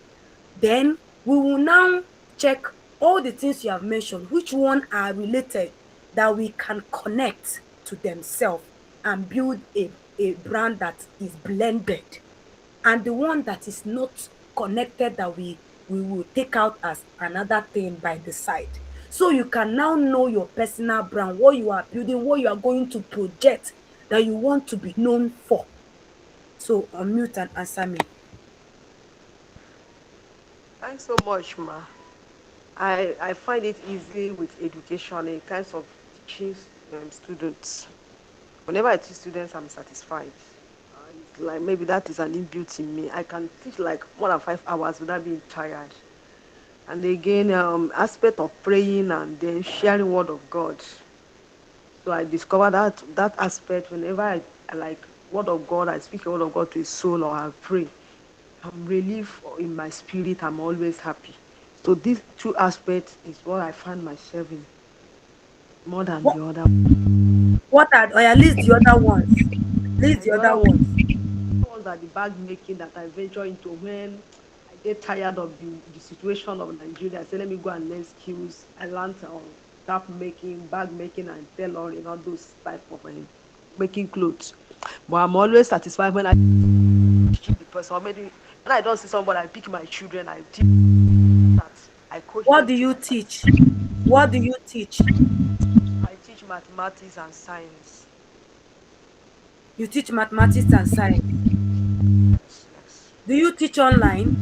Then we will now check all the things you have mentioned, which one are related that we can connect to themselves and build a brand that is blended, and the one that is not connected that we will take out as another thing by the side. So you can now know your personal brand, what you are building, what you are going to project that you want to be known for. So unmute and answer me. Thanks so much, ma. I find it easy with education in terms of teaching students. Whenever I teach students, I'm satisfied. It's like maybe that is an inbuilt in me. I can teach like more than 5 hours without being tired. And again, aspect of praying and then sharing word of God. So I discover that aspect whenever I like word of God, I speak a word of God to a soul or I pray. I'm relieved in my spirit. I'm always happy. So these two aspects is what I find myself in more than What the other. what are, or at least the other ones? List And the the other other ones. ones are the bag making that I venture into when I get tired of the situation of Nigeria. I say, let me go and learn skills. I learned cap making, bag making, and tailoring, all those type of making clothes. But I'm always satisfied when I teach the person. Or maybe when I don't see somebody, I pick my children, I teach that. I coach What them do to. you teach? What do you teach? I teach mathematics and science. You teach mathematics and science. Yes, yes. Do you teach online?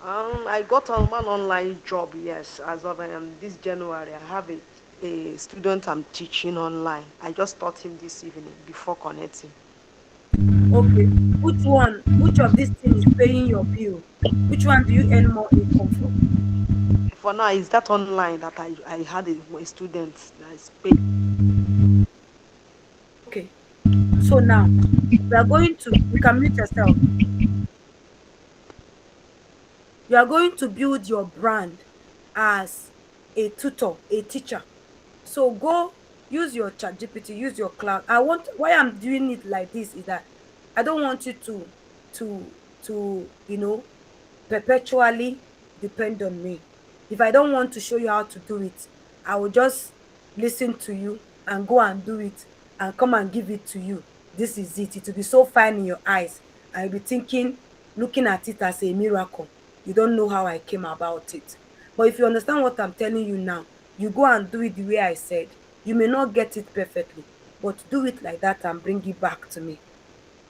I got on one online job, yes, as of this January. I have a student I'm teaching online. I just taught him this evening before connecting. Okay. Which of these things is paying your bill? Which one do you earn more income from? For now, it's that online that I had a student that is paid. Okay. So now we are going to, you can mute yourself. You are going to build your brand as a tutor, a teacher. So go use your chat GPT, use your cloud. I want, why I'm doing it like this is that I don't want you to perpetually depend on me. If I don't want to show you how to do it, I will just listen to you and go and do it and come and give it to you. This is it. It will be so fine in your eyes, and you'll be thinking, looking at it as a miracle. You don't know how I came about it. But if you understand what I'm telling you now, you go and do it the way I said. You may not get it perfectly, but do it like that and bring it back to me.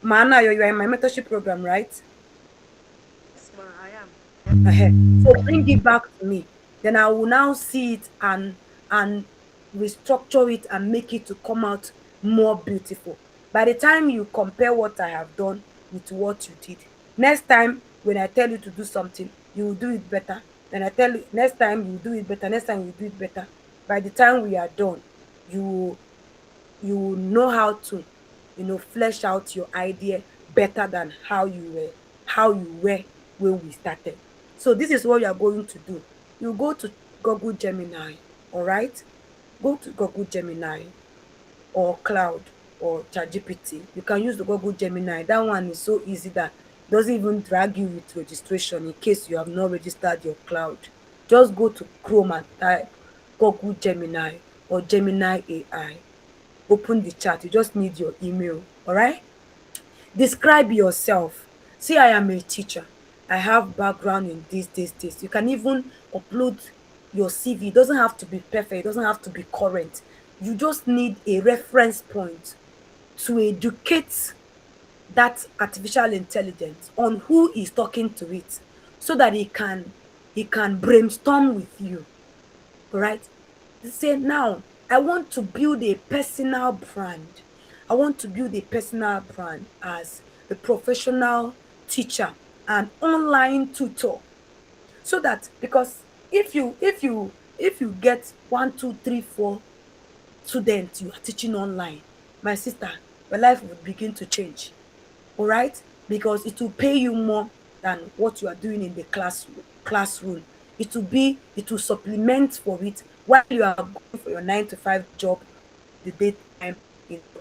Mana, you are in my mentorship program, right? Yes, ma, I am. So bring it back to me. Then I will now see it and restructure it and make it to come out more beautiful. By the time you compare what I have done with what you did, next time when I tell you to do something, you will do it better. Then I tell you next time you will do it better. Next time you do it better. By the time we are done, you will you will know how to, flesh out your idea better than how you were when we started. So this is what you are going to do. You go to Google Gemini. All right, go to Google Gemini or Cloud or ChatGPT. You can use the Google Gemini. That one is so easy that it doesn't even drag you with registration in case you have not registered your cloud. Just go to Chrome and type Google Gemini or Gemini AI. Open the chat. You just need your email. All right. Describe yourself. See, I am a teacher. I have background in this. You can even upload your CV. It doesn't have to be perfect. It doesn't have to be current. You just need a reference point to educate that artificial intelligence on who is talking to it, so that he can brainstorm with you. All right. Say now, I want to build a personal brand. I want to build a personal brand as a professional teacher and online tutor. So that, because if you get 1, 2, 3, 4 students you are teaching online, my sister, your life would begin to change. All right, because it will pay you more than what you are doing in the classroom. It will supplement for it while you are going for your 9 to 5 job in the daytime,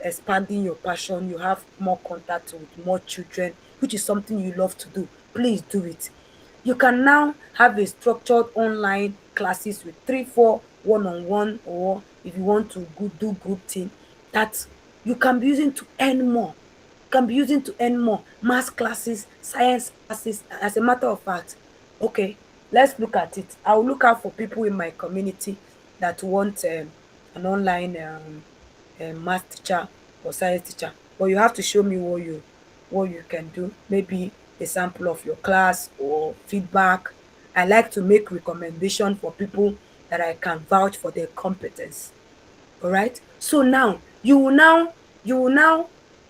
expanding your passion. You have more contact with more children, which is something you love to do. Please do it. You can now have a structured online classes with 3, 4 one-on-one, or if you want to do group thing, that you can be using to earn more. Can be using to earn more. Math classes, science classes. As a matter of fact, okay, let's look at it. I'll look out for people in my community that want an online math teacher or science teacher. But you have to show me what you can do. Maybe a sample of your class or feedback. I like to make recommendation for people that I can vouch for their competence. All right. So now you will now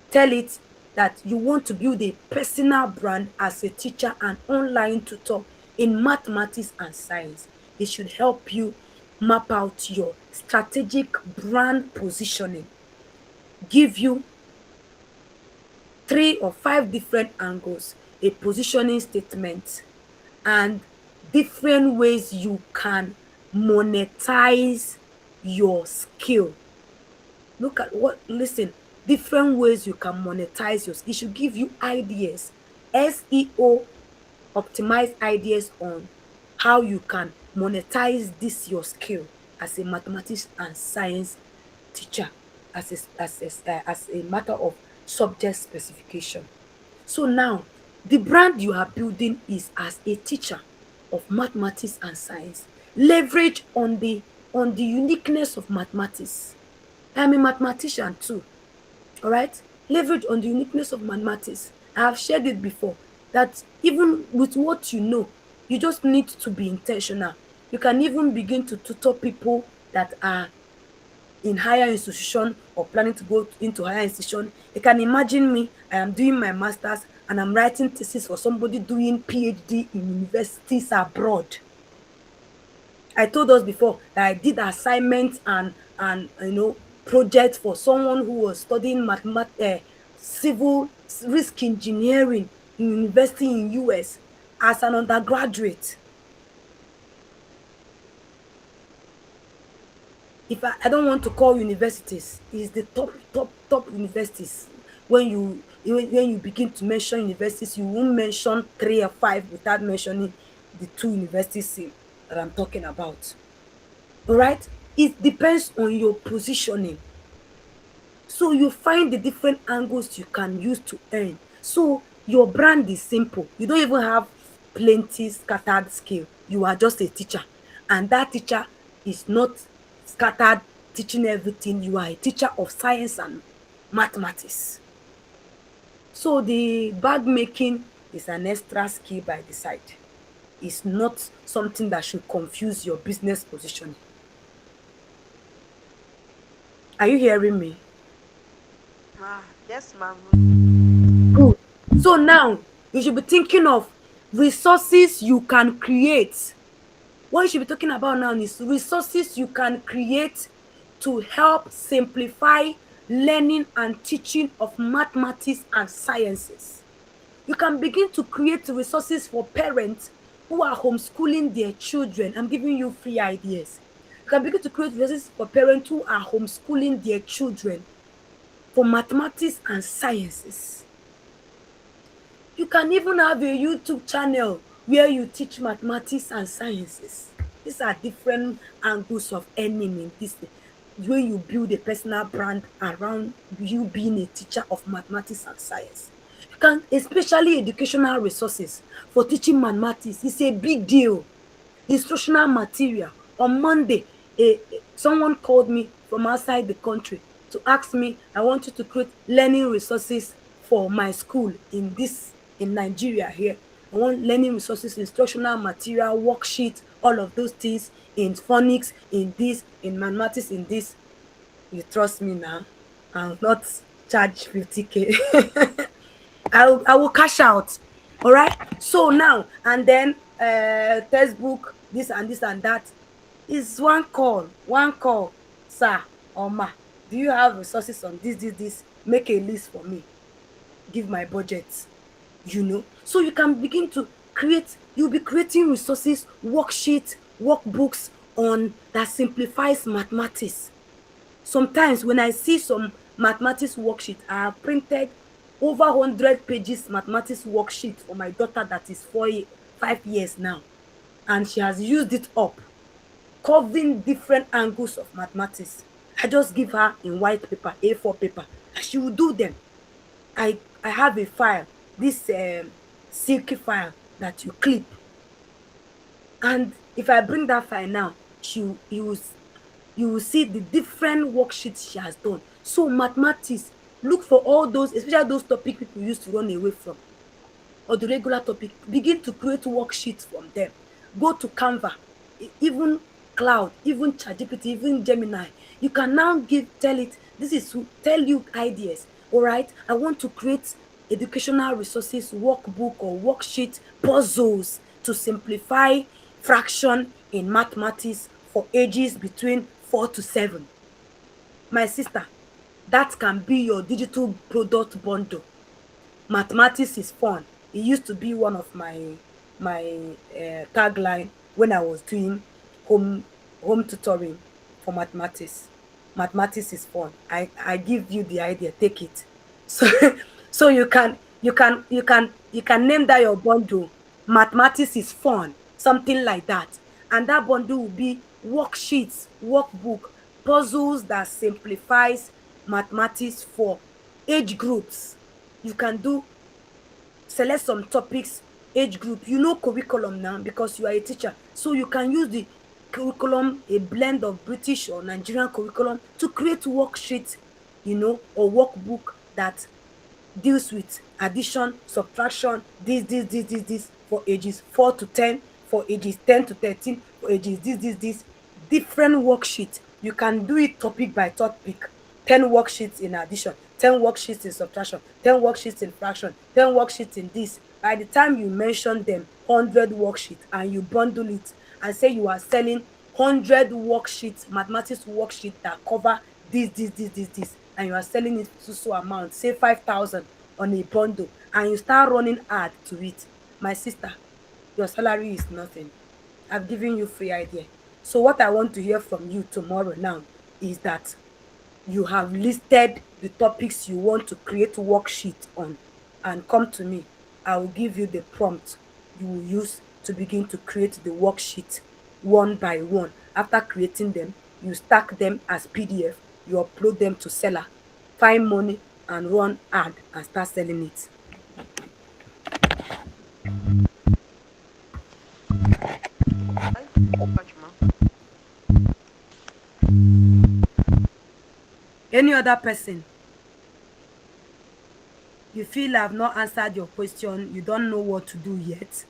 tell it that you want to build a personal brand as a teacher and online tutor in mathematics and science. It should help you map out your strategic brand positioning, give you 3 or 5 different angles, a positioning statement, and different ways you can monetize your skill. Look at what, listen, different ways you can monetize your skill. It should give you ideas, SEO optimized ideas on how you can monetize this your skill as a mathematics and science teacher, as a matter of subject specification. So now the brand you are building is as a teacher of mathematics and science. Leverage on the uniqueness of mathematics. I'm a mathematician too. All right. Leverage on the uniqueness of mathematics. I have shared it before that even with what you know, you just need to be intentional. You can even begin to tutor people that are in higher institution or planning to go into higher institution. You can imagine me, I am doing my masters and I'm writing thesis for somebody doing PhD in universities abroad. I told us before that I did assignments and projects for someone who was studying civil risk engineering in university in US as an undergraduate. If I don't want to call universities, it's the top universities. When you begin to mention universities, you won't mention 3 or 5 without mentioning the 2 universities that I'm talking about. All right. It depends on your positioning. So you find the different angles you can use to earn. So your brand is simple. You don't even have plenty scattered skill. You are just a teacher. And that teacher is not scattered teaching everything. You are a teacher of science and mathematics. So the bag making is an extra skill by the side. It's not something that should confuse your business positioning. Are you hearing me? Yes, ma'am. Good. So now you should be thinking of resources you can create. What you should be talking about now is resources you can create to help simplify learning and teaching of mathematics and sciences. You can begin to create resources for parents who are homeschooling their children. I'm giving you free ideas. You can begin to create resources for parents who are homeschooling their children for mathematics and sciences. You can even have a YouTube channel where you teach mathematics and sciences. These are different angles of earning in this when you build a personal brand around you being a teacher of mathematics and science. You can, especially educational resources for teaching mathematics. It's a big deal. Instructional material. On Monday, someone called me from outside the country to ask me, I want you to create learning resources for my school in Nigeria here. I want learning resources, instructional material, worksheet, all of those things in phonics, in this, in mathematics, in this. You trust me now? I'll not charge 50K. I will cash out. All right. So now and then, textbook, this and this and that is one call, sir or ma. Do you have resources on this? Make a list for me. Give my budget. So you can begin to create. You'll be creating resources, worksheets, workbooks on that simplifies mathematics. Sometimes when I see some mathematics worksheet, I have printed over 100 pages mathematics worksheet for my daughter that is 5 years now, and she has used it up, covering different angles of mathematics. I just give her in white paper, A4 paper, and she will do them. I have a file, this silky file that you clip, and if I bring that file now, you will see the different worksheets she has done. So mathematics, look for all those, especially those topic people used to run away from, or the regular topic, begin to create worksheets from them. Go to Canva, even Cloud, even ChatGPT, even Gemini. You can now tell it, this is to tell you ideas. All right, I want to create educational resources, workbook or worksheet, puzzles to simplify fraction in mathematics for ages between 4 to 7. My sister, that can be your digital product bundle. Mathematics is fun. It used to be one of my tagline when I was doing home home tutoring for mathematics. Mathematics is fun. I give you the idea, take it. So so you can name that your bundle. Mathematics is fun, something like that. And that bundle will be worksheets, workbook, puzzles that simplifies mathematics for age groups. You can do select some topics, age group, curriculum now because you are a teacher, so you can use the curriculum, a blend of British or Nigerian curriculum, to create worksheets, or workbook that deals with addition, subtraction, this for ages 4 to 10, for ages 10 to 13, for ages this, different worksheets. You can do it topic by topic. 10 worksheets in addition, 10 worksheets in subtraction, 10 worksheets in fraction, 10 worksheets in this. By the time you mention them, 100 worksheets, and you bundle it and say you are selling 100 worksheets, mathematics worksheet that cover this, and you are selling it to so amount, say 5,000 on a bundle, and you start running ad to it. My sister, your salary is nothing. I've given you free idea. So what I want to hear from you tomorrow now is that you have listed the topics you want to create worksheet on, and come to me. I will give you the prompt you will use to begin to create the worksheet one by one. After creating them, you stack them as PDF, you upload them to Seller. find money and run ad and start selling it. Much, ma. Any other person you feel I've not answered your question, you don't know what to do yet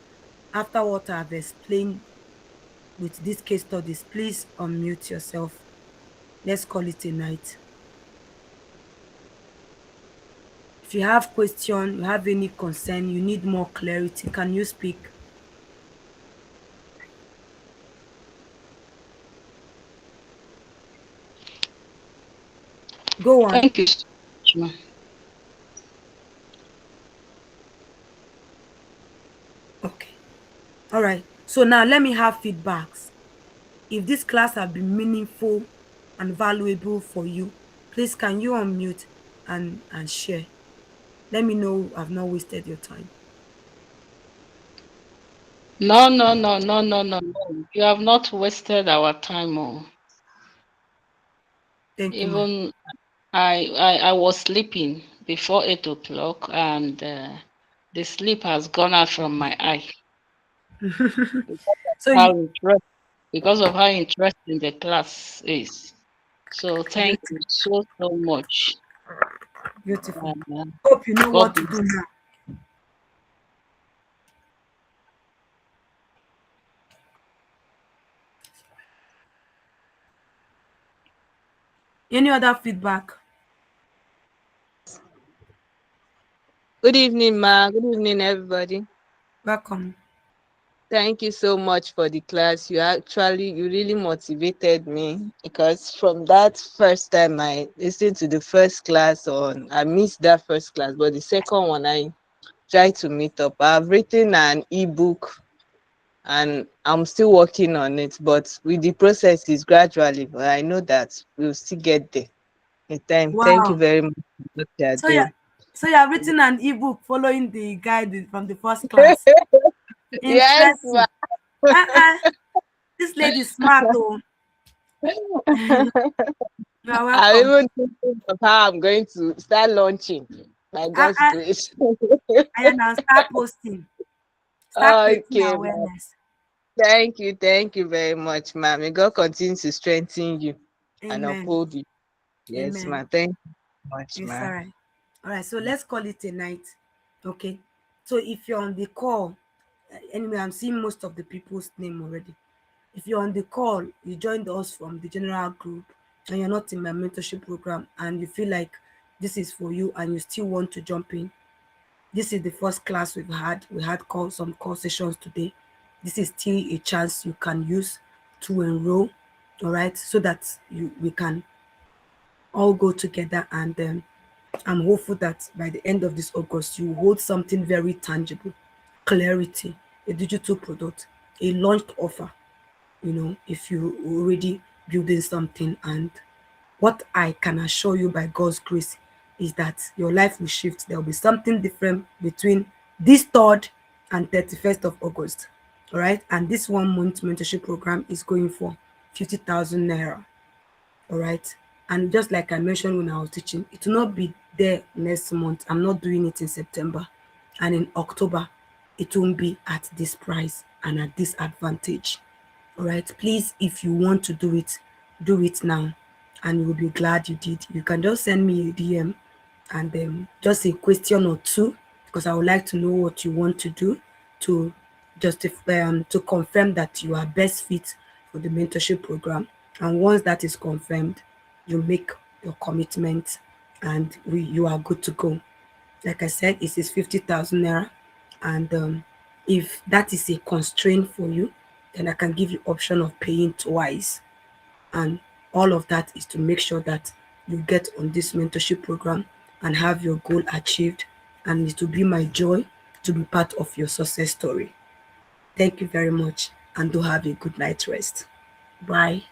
after what I've explained with these case studies, please unmute yourself. Let's call it a night. If you have question, you have any concern, you need more clarity, can you speak? Go on. Thank you so much, ma. Okay. All right. So now let me have feedbacks. If this class have been meaningful and valuable for you, please can you unmute and share? Let me know I've not wasted your time. No, no, no, no, no, no, no. You have not wasted our time. Oh. Thank you, ma. Even I was sleeping before 8 o'clock, and the sleep has gone out from my eye So how you interest, because of how interesting the class is. So thank you beautiful, so so much. beautiful. And, Hope you know God what to bless. do now. Any other feedback? Good evening, ma. Good evening, everybody. Welcome. Thank you so much for the class. You really motivated me, because from that first time I listened to the first class I missed that first class, but the second one I tried to meet up. I've written an ebook and I'm still working on it, but with the processes gradually, but I know that we'll still get there in time. Thank you Wow. very much for what you are So you doing. so you have written an ebook following the guide from the first class. Yes, ma. Interesting. Uh-uh. This lady is smart, oh. You are I'm welcome. even thinking of how I'm going to start launching by God's Uh-uh. grace. I now start posting. Start creating Okay, ma'am. awareness. Thank you very much, ma'am. May God continue to strengthen you and Amen. uphold you. Yes, Amen. ma'am. Thank you much, It's all ma'am. right. All right. So let's call it a night. Okay. So if you're on the call, anyway, I'm seeing most of the people's name already. If you're on the call, you joined us from the general group and you're not in my mentorship program and you feel like this is for you and you still want to jump in, this is the first class we've had. We had some call sessions today. This is still a chance you can use to enroll, all right, so that we can all go together and I'm hopeful that by the end of this August, you hold something very tangible, clarity, a digital product, a launched offer, if you already building something. And what I can assure you by God's grace is that your life will shift. There will be something different between this 3rd and 31st of August. All right. And this 1 month mentorship program is going for 50,000 naira. All right. And just like I mentioned when I was teaching, it will not be there next month. I'm not doing it in September. And in October, it won't be at this price and at this advantage. All right. Please, if you want to do it now. And you will be glad you did. You can just send me a DM and just a question or two because I would like to know what you want to do to justify to confirm that you are best fit for the mentorship program. And once that is confirmed, you make your commitment and you are good to go. Like I said, it is 50,000 naira. And if that is a constraint for you, then I can give you option of paying twice. And all of that is to make sure that you get on this mentorship program and have your goal achieved. And it will be my joy to be part of your success story. Thank you very much and do have a good night rest. Bye.